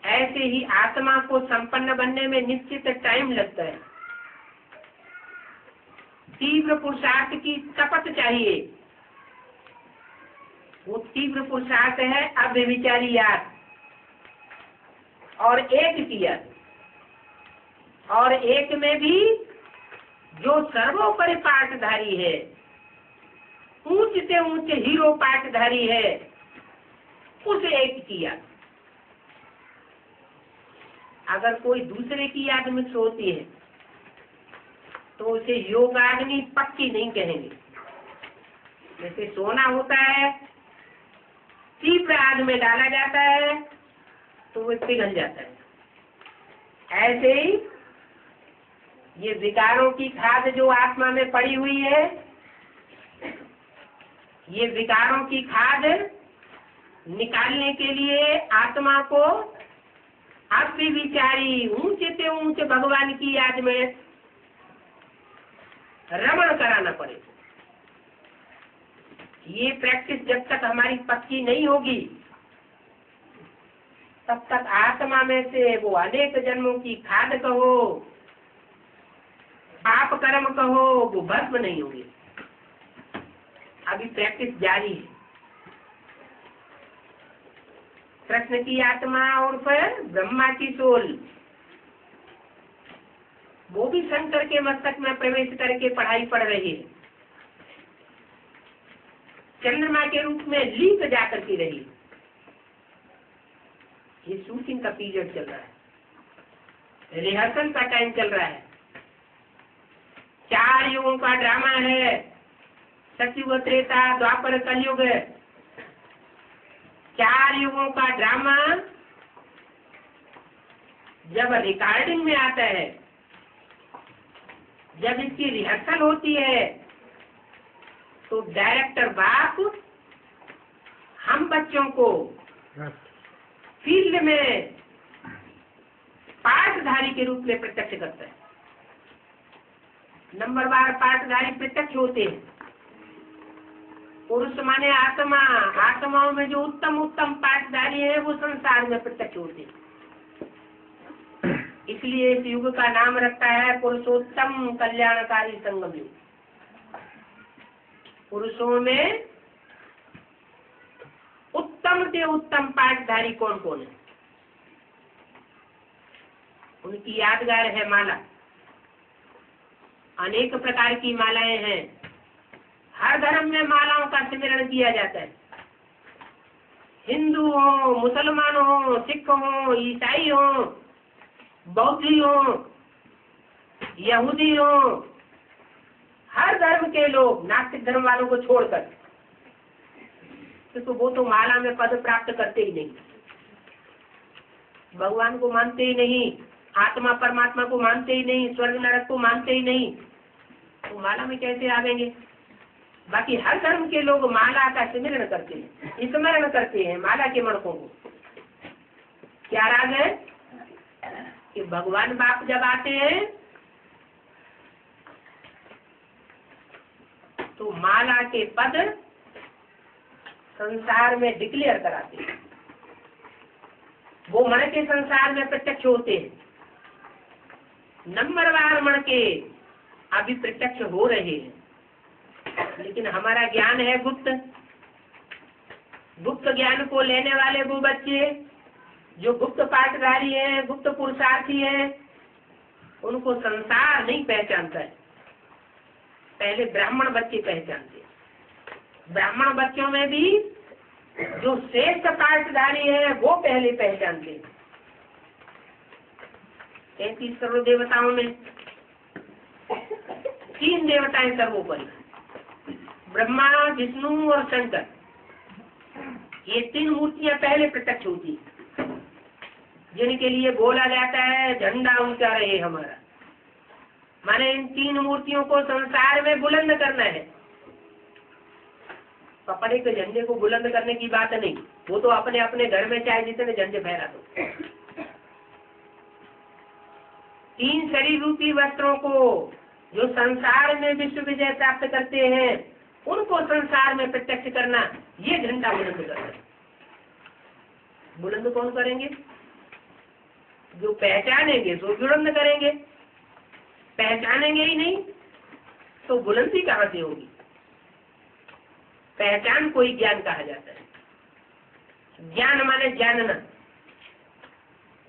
Speaker 1: ऐसे ही आत्मा को संपन्न बनने में निश्चित टाइम लगता है। तीव्र पुरुषार्थ की तपस चाहिए। वो तीव्र पुरुषार्थ है अव्यभिचारी याद और एक की याद, और एक में भी जो सर्वोपरि पाठधारी है, ऊंच से ऊंच हीरो पाठधारी है, उस एक की याद। अगर कोई दूसरे की याद मिक्स होती है तो उसे योगाग्नि पक्की नहीं कहेंगे। जैसे सोना होता है, तीव्र आग में डाला जाता है तो वो पिघल जाता है। ऐसे ही ये विकारों की खाद जो आत्मा में पड़ी हुई है, ये विकारों की खाद निकालने के लिए आत्मा को अव्यभिचारी ऊंचे से ऊंचे भगवान की याद में रमण कराना पड़ेगा। ये प्रैक्टिस जब तक हमारी पक्की नहीं होगी तब तक आत्मा में से वो अनेक जन्मों की खाद कहो, पाप कर्म कहो, वो भस्म नहीं होंगे। अभी प्रैक्टिस जारी है। कृष्ण की आत्मा और फिर ब्रह्मा की सोल, वो भी शंकर के मस्तक में प्रवेश करके पढ़ाई पढ़ रही है। चंद्रमा के रूप में लीक जाकर के रही। ये शूटिंग का पीरियड चल रहा है, रिहर्सल का टाइम चल रहा है। 4 युगों का ड्रामा है, सतयुग, त्रेता, द्वापर, कलयुग। 4 युगों का ड्रामा जब रिकॉर्डिंग में आता है, जब इसकी रिहर्सल होती है, तो डायरेक्टर बाप हम बच्चों को फील्ड में पाठधारी के रूप में प्रत्यक्ष करता है। नंबरवार पाठधारी प्रत्यक्ष होते हैं। पुरुष माने आत्मा, आत्माओं में जो उत्तम उत्तम पाठधारी है वो संसार में प्रत्यक्ष होते हैं। इसलिए इस युग का नाम रखता है पुरुषोत्तम कल्याणकारी संगम युग। पुरुषों में उत्तम से उत्तम पाठधारी कौन कौन है, उनकी यादगार है माला। अनेक प्रकार की मालाएं हैं। हर धर्म में मालाओं का सिमरण किया जाता है। हिंदू हो, मुसलमान हो, सिख हो, ईसाई हो, बौद्धी हो, यहूदी हो, हर धर्म के लोग, नास्तिक धर्म वालों को छोड़कर, तो वो तो माला में पद प्राप्त करते ही नहीं, भगवान को मानते ही नहीं, आत्मा परमात्मा को मानते ही नहीं, स्वर्ग नरक को मानते ही नहीं, तो माला में कैसे आवेंगे। बाकी हर धर्म के लोग माला का सिमरण करते हैं, स्मरण करते हैं माला के मणकों को। क्या राज है कि भगवान बाप जब आते हैं तो माला के पद संसार में डिक्लेयर कराते हैं। वो मण के संसार में प्रत्यक्ष होते हैं। नंबरवार मण के अभी प्रत्यक्ष हो रहे हैं, लेकिन हमारा ज्ञान है गुप्त। गुप्त ज्ञान को लेने वाले वो बच्चे जो गुप्त पाठधारी हैं, गुप्त पुरुषार्थी हैं, उनको संसार नहीं पहचानता है। पहले ब्राह्मण बच्चे पहचानते हैं। ब्राह्मण बच्चों में भी जो श्रेष्ठ पाठधारी है वो पहले पहचानते हैं। 33 करोड़ देवताओं में 3 देवताएं सर्वोपरि, ब्रह्मा, विष्णु और शंकर। ये 3 मूर्तियां पहले प्रत्यक्ष होती है, जिनके लिए बोला जाता है झंडा ऊंचा रहे हमारा। माने इन 3 मूर्तियों को संसार में बुलंद करना है। कपड़े के झंडे को बुलंद करने की बात नहीं, वो तो अपने अपने घर में चाहे जितने झंडे फहरा दो। 3 शरीर रूपी वस्त्रों को जो संसार में विश्व विजय प्राप्त करते हैं, उनको संसार में प्रत्यक्ष करना, ये झंडा बुलंद करना। बुलंद कौन करेंगे? जो पहचानेंगे सो बुलंद करेंगे। पहचानेंगे ही नहीं तो बुलंदी कहाँ से होगी। पहचान को ही ज्ञान कहा जाता है। ज्ञान माने जानना।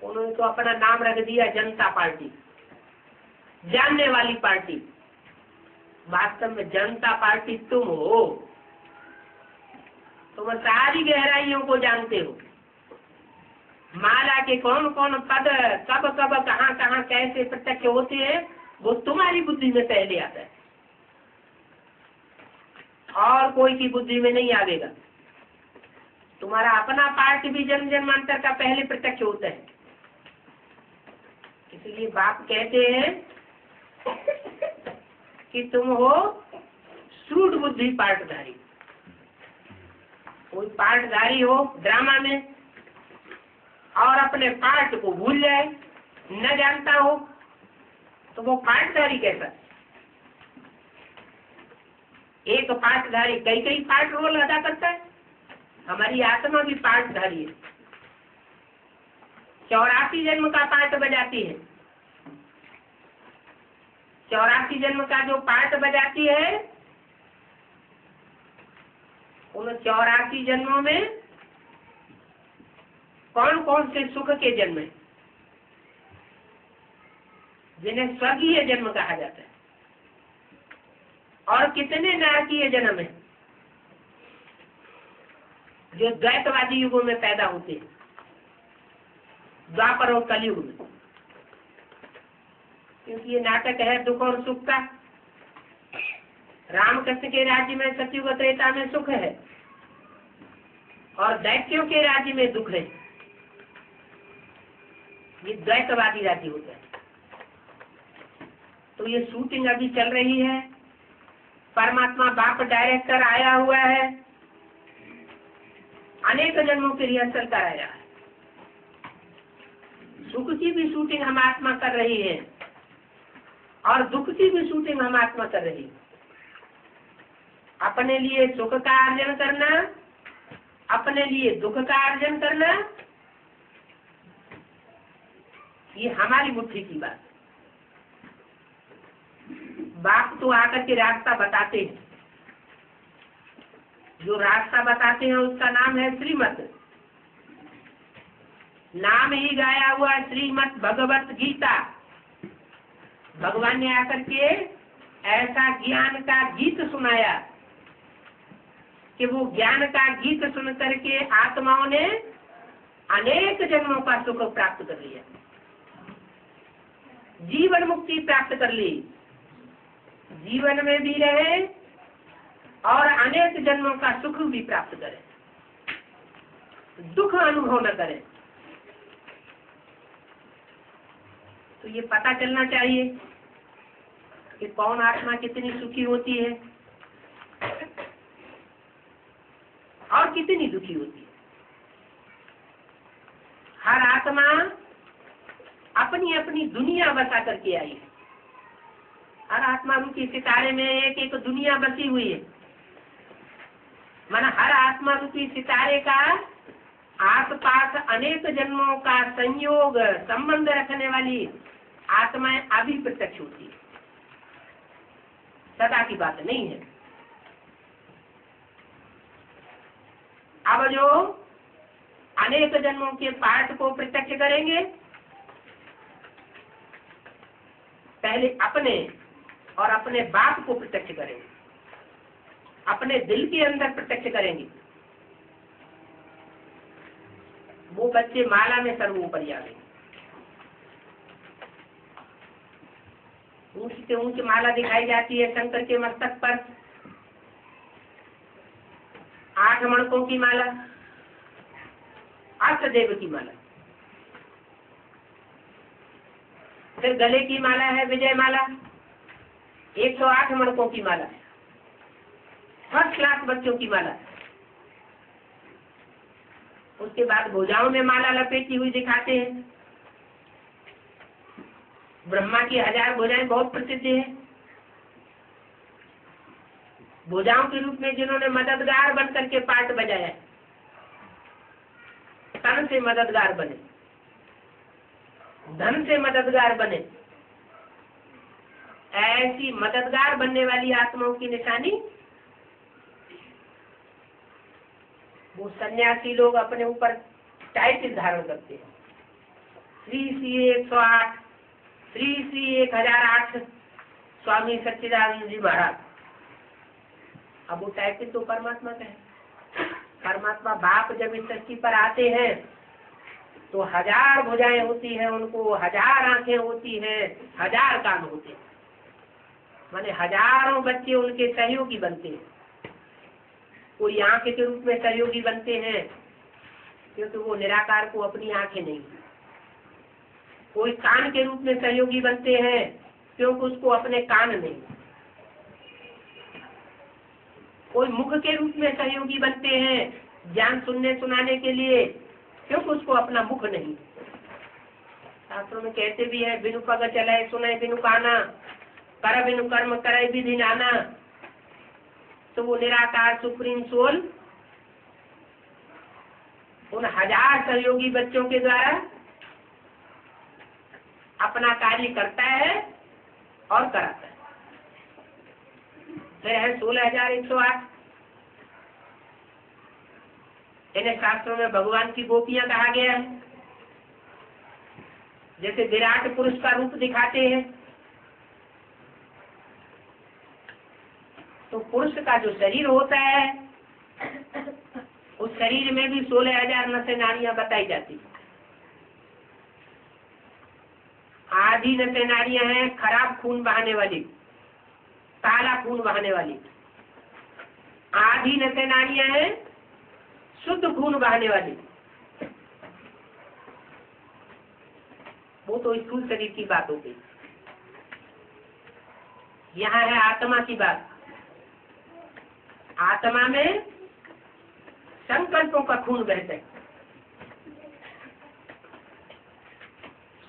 Speaker 1: उन्होंने तो अपना नाम रख दिया जनता पार्टी, जानने वाली पार्टी। वास्तव में जनता पार्टी तुम हो। तुम सारी गहराइयों को जानते हो। माला के कौन कौन पद कब कब कहाँ कहाँ कैसे प्रत्यक्ष होते हैं, वो तुम्हारी बुद्धि में पहले आता है, और कोई की बुद्धि में नहीं आवेगा। तुम्हारा अपना पार्ट भी जन्म जन्मांतर का पहले प्रत्यक्ष होता है। इसलिए बाप कहते हैं कि तुम हो श्रूड बुद्धि पाठधारी। कोई पाठधारी हो ड्रामा में और अपने पाठ को भूल जाए, न जानता हो, तो वो पाठधारी कैसा? एक पाठधारी कई कई पाठ रोल अदा करता है। हमारी आत्मा भी पाठधारी है। 84 जन्म का पार्ट बजाती है। 84 जन्म का जो पार्ट बजाती है, उन 84 जन्मों में कौन कौन से सुख के जन्म है जिन्हें स्वर्गीय जन्म कहा जाता है, और कितने नरकीय जन्म है जो द्वैतवादी युगों में पैदा होते हैं, द्वापर और कलयुग में। क्योंकि ये नाटक है दुख और सुख का। रामकृष्ण के राज्य में सतयुग त्रेता में सुख है और दैत्यों के राज्य में दुख है। ये द्वैतवादी राज्य होता है। तो ये शूटिंग अभी चल रही है, परमात्मा बाप डायरेक्टर आया हुआ है, अनेक जन्मों की रिहर्सल कराया है। सुख की भी शूटिंग हम आत्मा कर रही है और दुख की भी शूटिंग हम आत्मा कर रही है। अपने लिए सुख का अर्जन करना, अपने लिए दुख का अर्जन करना, ये हमारी मुट्ठी की बात। बाप तो आकर के रास्ता बताते हैं। जो रास्ता बताते हैं उसका नाम है श्रीमत। नाम ही गाया हुआ श्रीमत भगवत गीता। भगवान ने आकर के ऐसा ज्ञान का गीत सुनाया कि वो ज्ञान का गीत सुन करके आत्माओं ने अनेक जन्मों का सुख प्राप्त कर लिया, जीवन मुक्ति प्राप्त कर ली, जीवन में भी रहे और अनेक जन्मों का सुख भी प्राप्त करें, दुख अनुभव न करें। तो ये पता चलना चाहिए कि कौन आत्मा कितनी सुखी होती है और कितनी दुखी होती है। हर आत्मा अपनी अपनी दुनिया बसा करके आई है। हर आत्मा रूपी सितारे में एक एक दुनिया बसी हुई है। माना हर आत्मा रूपी सितारे का आसपास अनेक जन्मों का संयोग संबंध रखने वाली आत्माएं अभी प्रत्यक्ष होती है, सदा की बात नहीं है। अब जो अनेक जन्मों के पाठ को प्रत्यक्ष करेंगे, पहले अपने और अपने बाप को प्रत्यक्ष करेंगे, अपने दिल के अंदर प्रत्यक्ष करेंगे। वो बच्चे माला में सर्वोपरि जाएंगे। ऊंच से ऊंच माला दिखाई जाती है शंकर के मस्तक पर, 8 मणकों की माला, अष्टदेव की माला। फिर गले की माला है विजय माला, 108 मणकों की माला, फर्स्ट क्लास बच्चों की माला। उसके बाद भुजाओं में माला लपेटी हुई दिखाते हैं। ब्रह्मा की 1000 भुजाएं बहुत प्रसिद्ध है। भुजाओं के रूप में जिन्होंने मददगार बन करके पाठ बजाया, तन से मददगार बने, धन से मददगार बने, ऐसी मददगार बनने वाली आत्माओं की निशानी वो सन्यासी लोग अपने ऊपर टाइटल धारण करते हैं। श्री श्री 108, श्री श्री 1008 स्वामी सच्चिदानंद जी महाराज। अब वो टाइटल तो परमात्मा का है। परमात्मा बाप जब इस सृष्टि पर आते हैं तो 1000 भुजाएं होती हैं, उनको 1000 आंखें होती हैं, 1000 कान होते हैं। माने हजारों बच्चे उनके सहयोगी बनते हैं। कोई आंख के रूप में सहयोगी बनते हैं क्योंकि वो निराकार को अपनी आंखें नहीं, कोई कान के रूप में सहयोगी बनते हैं क्योंकि उसको अपने कान नहीं, कोई मुख के रूप में सहयोगी बनते हैं ज्ञान सुनने सुनाने के लिए क्योंकि उसको अपना मुख नहीं। शास्त्रों में कहते भी है, बिनु पग चले सुने बिनु काना, कर बिनु कर्म करे विधि नाना। तो वो निराकार सुप्रीम सोल उन 1000 सहयोगी बच्चों के द्वारा अपना कार्य करता है और कराता है। फिर है 16,108। इन्हें शास्त्रों में भगवान की गोपियां कहा गया है। जैसे विराट पुरुष का रूप दिखाते हैं, तो पुरुष का जो शरीर होता है उस शरीर में भी 16,000 नसें नाड़ियां बताई जाती। आधी नसें नाड़ियां हैं खराब खून बहाने वाली, काला खून बहाने वाली। आधी नसें नाड़ियां हैं शुद्ध खून बहाने वाली। वो तो स्थूल शरीर की बात हो गई। यहाँ है आत्मा की बात। आत्मा में संकल्पों का खून बहता है।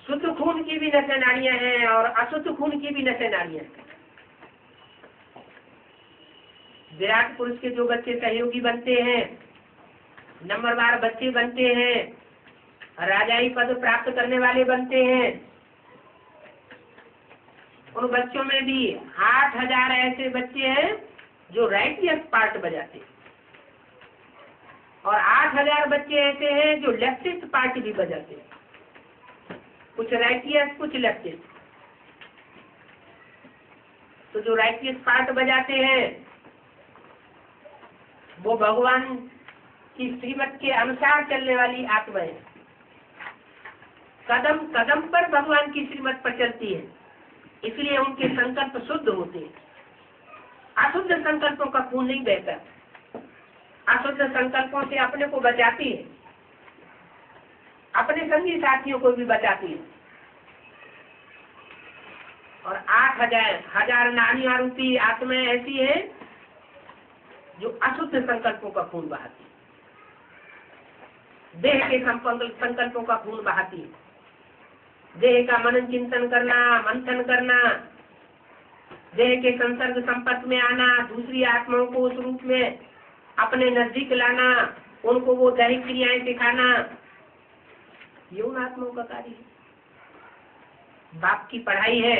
Speaker 1: शुद्ध खून की भी नसें नाड़ियां हैं और अशुद्ध खून की भी नसें नाड़ियां हैं। विराट पुरुष के जो बच्चे सहयोगी बनते हैं, नंबरवार बच्चे बनते हैं, राजाई पद प्राप्त करने वाले बनते हैं, उन बच्चों में भी 8,000 ऐसे बच्चे हैं जो राइटियस पार्ट बजाते हैं और 8,000 बच्चे ऐसे हैं जो लेफ्टिस्ट पार्ट भी बजाते हैं। कुछ राइटियस कुछ लेफ्टिस्ट। तो जो राइटियस पार्ट बजाते हैं वो भगवान की श्रीमत के अनुसार चलने वाली आत्माएं, कदम कदम पर भगवान की श्रीमत पर चलती है, इसलिए उनके संकल्प शुद्ध होते हैं। अशुद्ध संकल्पों का खून नहीं बहता। अशुद्ध संकल्पों से अपने को बचाती है, अपने संगी साथियों को भी बचाती है। और 8,000 नाड़ियां रूपी आत्माएं ऐसी है जो अशुद्ध संकल्पों का खून बहाती है, देह के संकल्पों का खून बहाती है। देह का मनन चिंतन करना, मंथन करना, देह के संसर्ग संपर्क में आना, दूसरी आत्माओं को उस रूप में अपने नजदीक लाना, उनको वो दैहिक क्रियाएं सिखाना, ये उन आत्माओं का कार्य है। बाप की पढ़ाई है,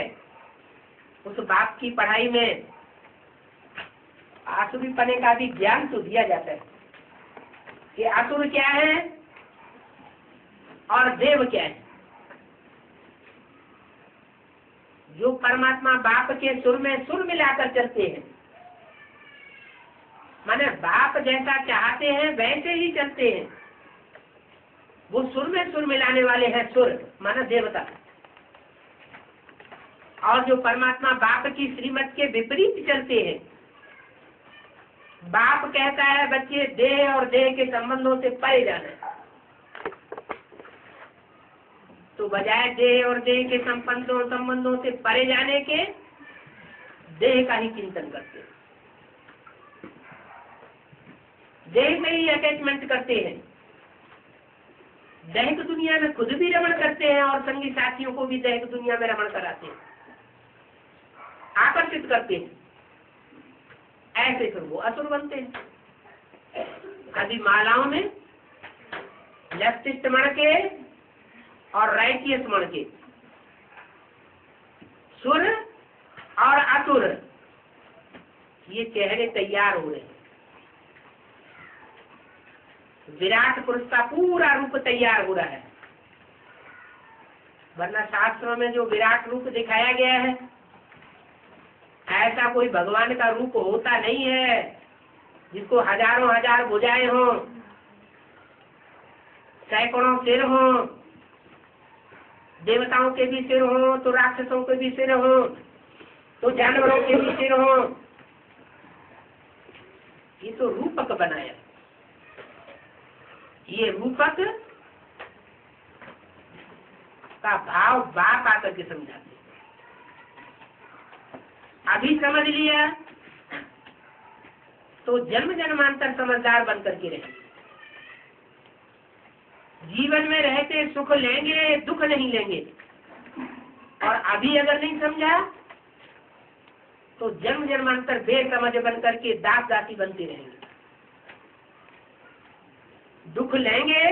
Speaker 1: उस बाप की पढ़ाई में आसुरी पने का भी ज्ञान तो दिया जाता है कि असुर क्या है और देव क्या है। जो परमात्मा बाप के सुर में सुर मिलाकर चलते हैं, माने बाप जैसा चाहते हैं वैसे ही चलते हैं, वो सुर में सुर मिलाने वाले हैं। सुर माना देवता। और जो परमात्मा बाप की श्रीमत के विपरीत चलते हैं, बाप कहता है बच्चे देह और देह के संबंधों से परे जाना, तो बजाय देह और देह के संबंधों से परे जाने के देह का ही चिंतन करते हैं, देह में ही अटैचमेंट करते हैं, दैहिक दुनिया में खुद भी रमण करते हैं और संगी साथियों को भी दैहिक दुनिया में रमण कराते हैं, आकर्षित करते हैं। ऐसे फिर वो असुर बनते हैं। कभी मालाओं में लेफ्टिस्ट मण के और राइटियस मण के, सुर और असुर, ये चेहरे तैयार हो रहे हैं। विराट पुरुष का पूरा रूप तैयार हो रहा है। वरना शास्त्रों में जो विराट रूप दिखाया गया है, ऐसा कोई भगवान का रूप होता नहीं है जिसको हजारों हजार भुजाएं हों, सैकड़ों सिर हों, देवताओं के भी सिर हों तो राक्षसों के भी सिर हों तो जानवरों के भी सिर हों। ये तो रूपक बनाया। ये रूपक का भाव बाप आकर के समझाते। अभी समझ लिया तो जन्म जन्मांतर समझदार बन करके रहे। जीवन में रहते सुख लेंगे, दुख नहीं लेंगे। और अभी अगर नहीं समझा तो जन्म जन्मांतर बेसमझ बन करके दास दासी बनते रहेंगे। दुख लेंगे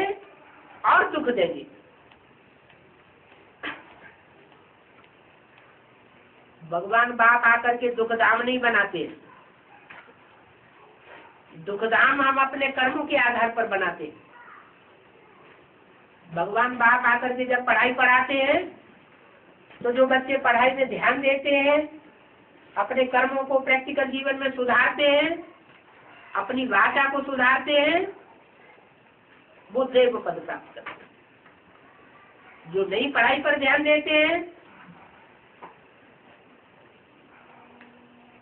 Speaker 1: और दुख देंगे। भगवान बाप आकर के दुखधाम नहीं बनाते। दुखधाम हम अपने कर्मों के आधार पर बनाते। भगवान बाप आकर के जब पढ़ाई पढ़ाते हैं तो जो बच्चे पढ़ाई में ध्यान देते हैं, अपने कर्मों को प्रैक्टिकल जीवन में सुधारते हैं, अपनी भाषा को सुधारते हैं, वो देव पद प्राप्त करते हैं। जो नई पढ़ाई पर ध्यान देते हैं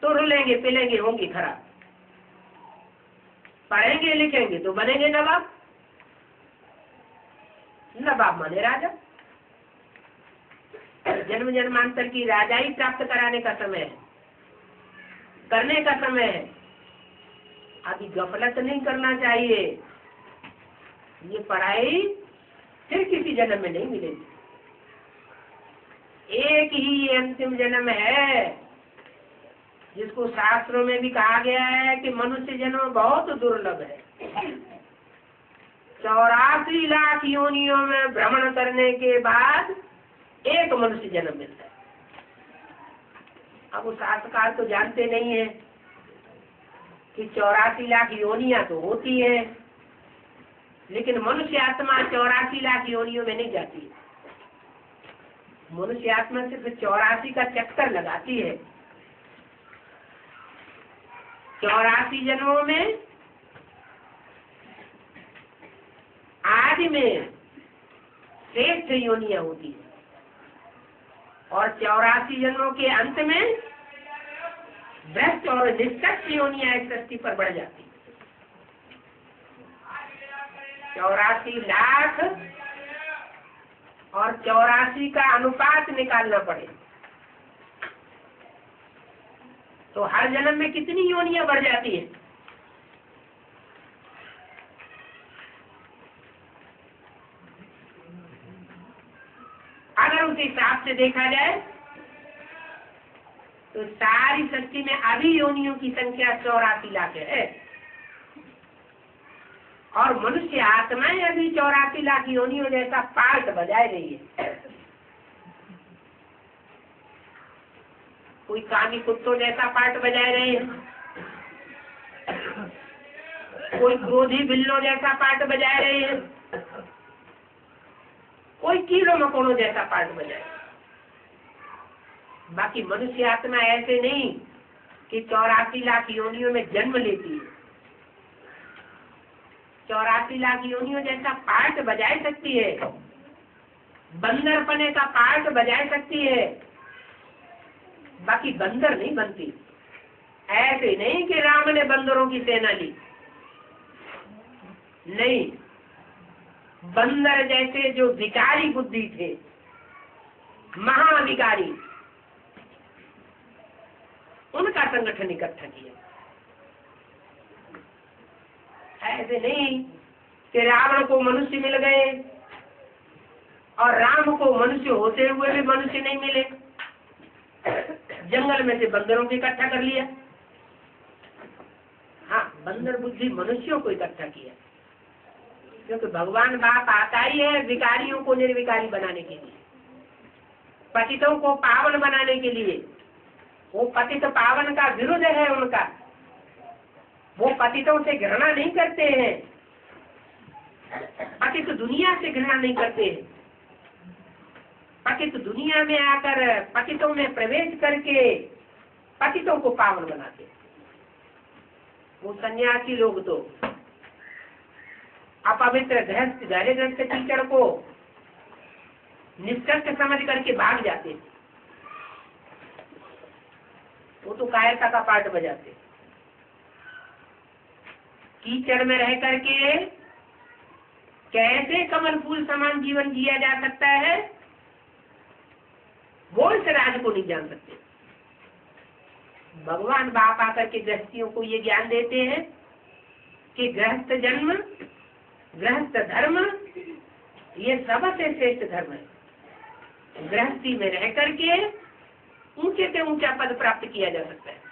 Speaker 1: तो रुलेंगे पिलेंगे होंगे खराब। पढ़ेंगे लिखेंगे तो बनेंगे नवाब। नवाब माने राजा। जन्म जन्मांतर की राजाई प्राप्त कराने का समय है, करने का समय है। अभी गफलत नहीं करना चाहिए। ये पढ़ाई फिर किसी जन्म में नहीं मिलेगी। एक ही ये अंतिम जन्म है जिसको शास्त्रों में भी कहा गया है कि मनुष्य जन्म बहुत दुर्लभ है। 84 लाख योनियों में भ्रमण करने के बाद एक मनुष्य जन्म मिलता है। अब वो शास्त्रकार तो जानते नहीं है कि 84 लाख योनियां तो होती है, लेकिन मनुष्य आत्मा 84 लाख योनियों में नहीं जाती है। मनुष्य आत्मा सिर्फ 84 का चक्कर लगाती है। 84 जन्मों में आदि में श्रेष्ठ योनियां होती है और 84 जन्मों के अंत में भ्रष्ट और निष्कर्ष योनियां इस सृष्टि पर बढ़ जाती है। 84 लाख और 84 का अनुपात निकालना पड़े तो हर जन्म में कितनी योनियां बढ़ जाती है। अगर उस हिसाब से देखा जाए तो सारी सृष्टि में अभी योनियों की संख्या 84 लाख है और मनुष्य आत्माएं अभी 84 लाख योनियों जैसा पार्ट बजाए रही है। कोई कानी कुत्तों जैसा पार्ट बजाए रहे हैं, कोई क्रोधी बिल्लों जैसा पार्ट बजाए रहे हैं, कोई कीड़ों मकोड़ों जैसा पार्ट बजाए। बाकी मनुष्य आत्मा ऐसे नहीं कि 84 लाख योनियों में जन्म लेती है। 84 लाख योनियों जैसा पार्ट बजाए सकती है, बंदरपने का पार्ट बजाए सकती है, बाकी बंदर नहीं बनती। ऐसे नहीं कि राम ने बंदरों की सेना ली, नहीं। बंदर जैसे जो विकारी बुद्धि थे, महाविकारी, उनका संगठन इकट्ठा किया। ऐसे नहीं कि रावण को मनुष्य मिल गए और राम को मनुष्य होते हुए भी मनुष्य नहीं मिले, जंगल में से बंदरों को इकट्ठा कर लिया। हाँ, बंदर बुद्धि मनुष्यों को इकट्ठा किया, क्योंकि भगवान बाप आता ही है विकारियों को निर्विकारी बनाने के लिए, पतितों को पावन बनाने के लिए। वो पतित पावन का विरुद्ध है उनका। वो पतितों से घृणा नहीं करते हैं, पतित दुनिया से घृणा नहीं करते हैं। पतित दुनिया में आकर पतितों में प्रवेश करके पतितों को पावन बनाते हैं। वो सन्यासी लोग तो अपवित्र गृहस्थ गहरे ग्रस्त कीचड़ को निष्कर्ष समझ करके भाग जाते। वो तो कायरता का पार्ट बजाते। कीचड़ में रह करके कैसे कमल फूल समान जीवन जिया जा सकता है, वो इस राज को नहीं जान सकते। भगवान बाप आकर के गृहस्थियों को ये ज्ञान देते हैं कि गृहस्थ जन्म, गृहस्थ धर्म ये सबसे श्रेष्ठ धर्म है। गृहस्थी में रह करके ऊंचे से ऊंचा पद प्राप्त किया जा सकता है।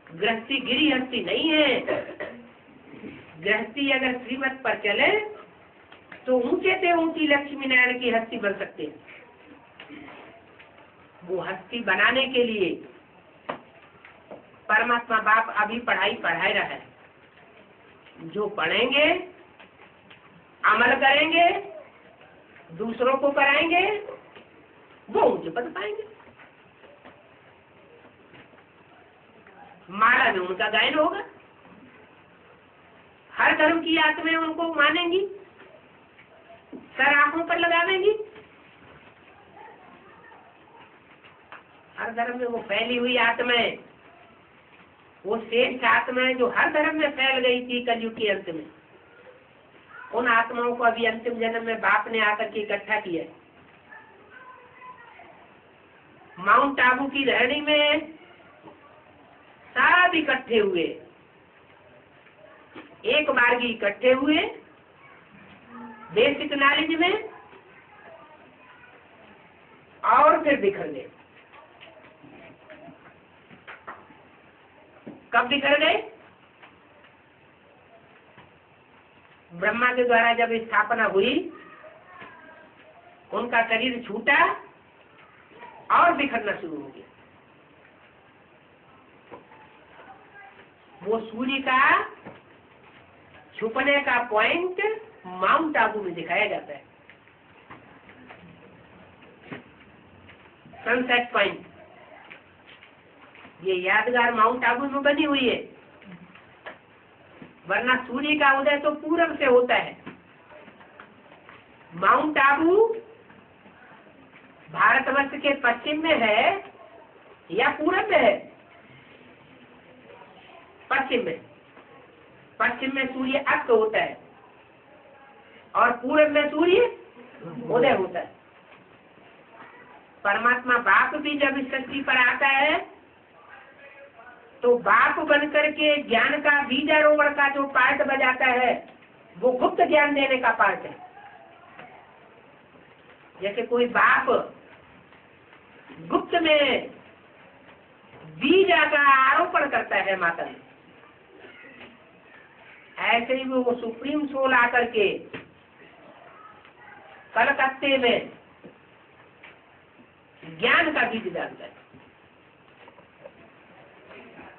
Speaker 1: गृहस्थी गिरी हस्ती नहीं है। गृहस्थी अगर श्रीमत पर चले तो ऊंचे से ऊंची लक्ष्मी नारायण की हस्ती बन सकते हैं। वो हस्ती बनाने के लिए परमात्मा बाप अभी पढ़ाई पढ़ाई रहा है। जो पढ़ेंगे, अमल करेंगे, दूसरों को कराएंगे, वो ऊंचे पद पाएंगे। माला में उनका गायन होगा, हर धर्म की आत्माएं उनको मानेंगी, सर आंखों पर लगावेंगी। हर धर्म में वो फैली हुई आत्माएं, वो श्रेष्ठ आत्माएं जो हर धर्म में फैल गई थी कलयुग के अंत में, उन आत्माओं को अभी अंतिम जन्म में बाप ने आकर के इकट्ठा किया। माउंट आबू की धरणी में सब इकट्ठे हुए, एक बार भी इकट्ठे हुए बेसिक नॉलेज में, और फिर बिखर गए। कब बिखर गए? ब्रह्मा के द्वारा जब स्थापना हुई, उनका शरीर छूटा और बिखरना शुरू हो गया। वो सूर्य का छुपने का पॉइंट माउंट आबू में दिखाया जाता है, सनसेट पॉइंट। ये यादगार माउंट आबू में बनी हुई है, वरना सूर्य का उदय तो पूरब से होता है। माउंट आबू भारतवर्ष के पश्चिम में है या पूरब में है? पश्चिम में। पश्चिम में सूर्य अस्त होता है और पूरब में सूर्य उदय होता है। परमात्मा बाप भी जब इस सृष्टि पर आता है तो बाप बनकर के ज्ञान का बीजारोपण का जो पार्ट बजाता है, वो गुप्त ज्ञान देने का पार्ट है। जैसे कोई बाप गुप्त में बीज का आरोपण करता है माता में, ऐसे ही वो सुप्रीम सोल आकर के कलकत्ते में ज्ञान का बीज डालता है।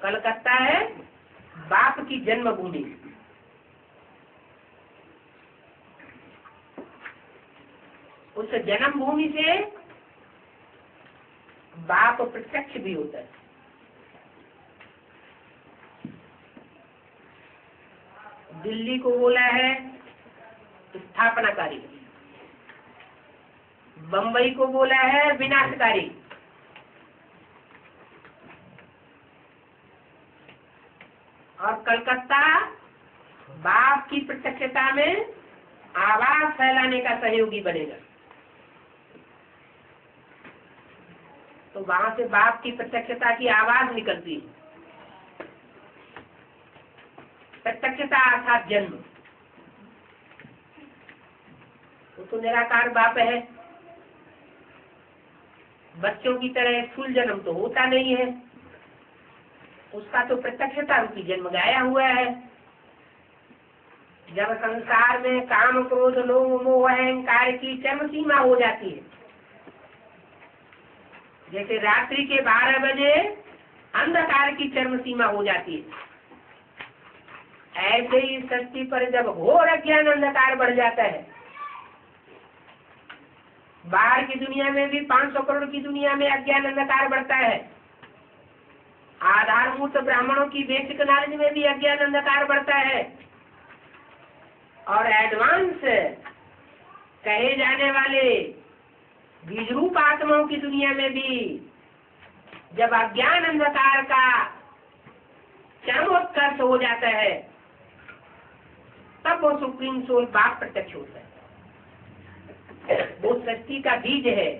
Speaker 1: कलकत्ता है बाप की जन्मभूमि। उस जन्मभूमि से बाप प्रत्यक्ष भी होता है। दिल्ली को बोला है स्थापनाकारी, बंबई को बोला है विनाशकारी, और कलकत्ता बाप की प्रत्यक्षता में आवाज फैलाने का सहयोगी बनेगा। तो वहां से बाप की प्रत्यक्षता की आवाज निकलती है। प्रत्यक्षता अर्थात जन्म, वो तो निराकार बाप है। बच्चों की तरह स्थूल जन्म तो होता नहीं है, उसका तो प्रत्यक्षता रूपी जन्म गाया हुआ है। जब संसार में काम क्रोध लोभ मोह अहंकार की चरम सीमा हो जाती है, जैसे रात्रि के 12 बजे अंधकार की चरम सीमा हो जाती है, ऐसे ही सृष्टि पर जब घोर अज्ञान अंधकार बढ़ जाता है, बाहर की दुनिया में भी 500 करोड़ की दुनिया में अज्ञान अंधकार बढ़ता है, आधारभूत ब्राह्मणों की बेसिक नॉलेज में भी अज्ञान अंधकार बढ़ता है, और एडवांस कहे जाने वाले बीजरूप आत्माओं की दुनिया में भी जब अज्ञान अंधकार का चरमोत्कर्ष हो जाता है, तब वो सुप्रीम सोल बाप प्रत्यक्ष होता है। वो सृष्टि का बीज है।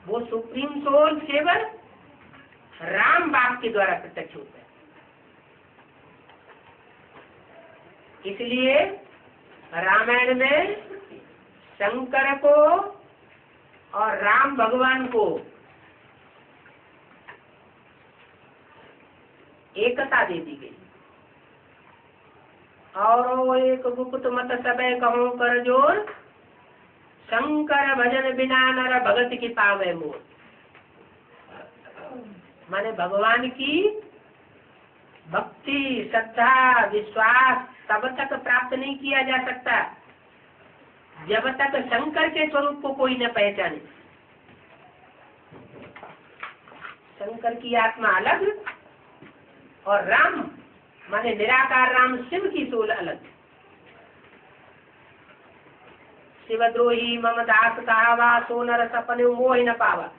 Speaker 1: वो सुप्रीम सोल केवल राम बाप के द्वारा प्रत्यक्ष होता है। इसलिए रामायण में शंकर को और राम भगवान को एकता दे दी गई। और एक गुप्त मत सबे कहो कर जोर, शंकर भजन बिना नर भगत की पावे मोर। माने भगवान की भक्ति, श्रद्धा, विश्वास तब तक प्राप्त नहीं किया जा सकता जब तक शंकर के स्वरूप को कोई न पहचाने। शंकर की आत्मा अलग और राम माने निराकार राम शिव की सोल अलग। शिवद्रोही मम दास कहावा, सो नर सपने मोह न पावा।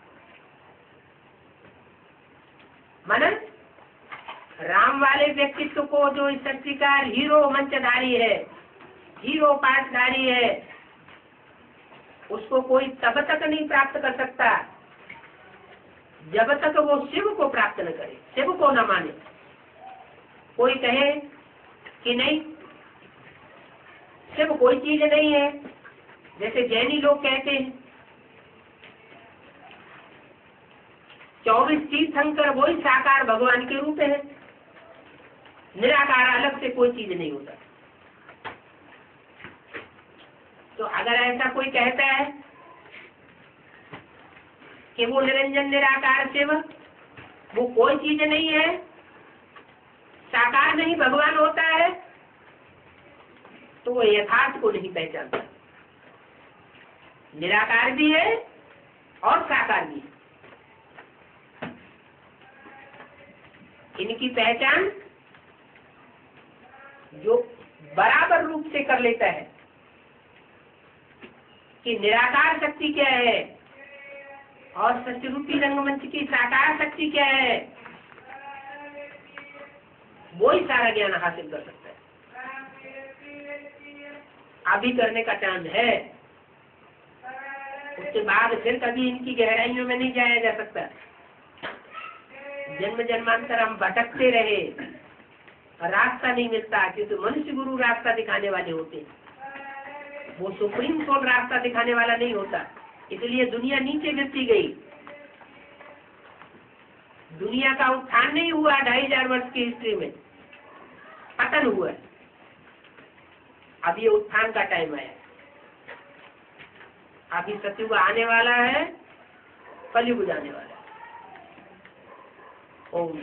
Speaker 1: मन राम वाले व्यक्तित्व को जो इस सृष्टि का हीरो मंचधारी है, हीरो पाठधारी है, उसको कोई तब तक नहीं प्राप्त कर सकता जब तक वो शिव को प्राप्त न करे, शिव को न माने। कोई कहे कि नहीं शिव कोई चीज नहीं है, जैसे जैनी लोग कहते हैं 24 तीर्थंकर वही साकार भगवान के रूप है, निराकार अलग से कोई चीज नहीं होता। तो अगर ऐसा कोई कहता है कि वो निरंजन निराकार शिव वो कोई चीज नहीं है, साकार नहीं भगवान होता है, तो वो यथार्थ को नहीं पहचानता। निराकार भी है और साकार भी है। इनकी पहचान जो बराबर रूप से कर लेता है कि निराकार शक्ति क्या है और सत्य रूपी रंगमंच की साकार शक्ति क्या है, वो ही सारा ज्ञान हासिल कर सकता है। अभी करने का चांद है, उसके बाद फिर कभी इनकी गहराइयों में नहीं जाया जा सकता। जन्म जन्मांतर हम भटकते रहे, रास्ता नहीं मिलता, क्योंकि मनुष्य गुरु रास्ता दिखाने वाले होते हैं, वो सुप्रीम सोल रास्ता दिखाने वाला नहीं होता। इसलिए दुनिया नीचे गिरती गई। दुनिया का उत्थान नहीं हुआ 2500 वर्ष की हिस्ट्री में, पतन हुआ। अब ये उत्थान का टाइम आया। अभी सतयुग आने वाला है, कलयुग जाने वाला है। ओम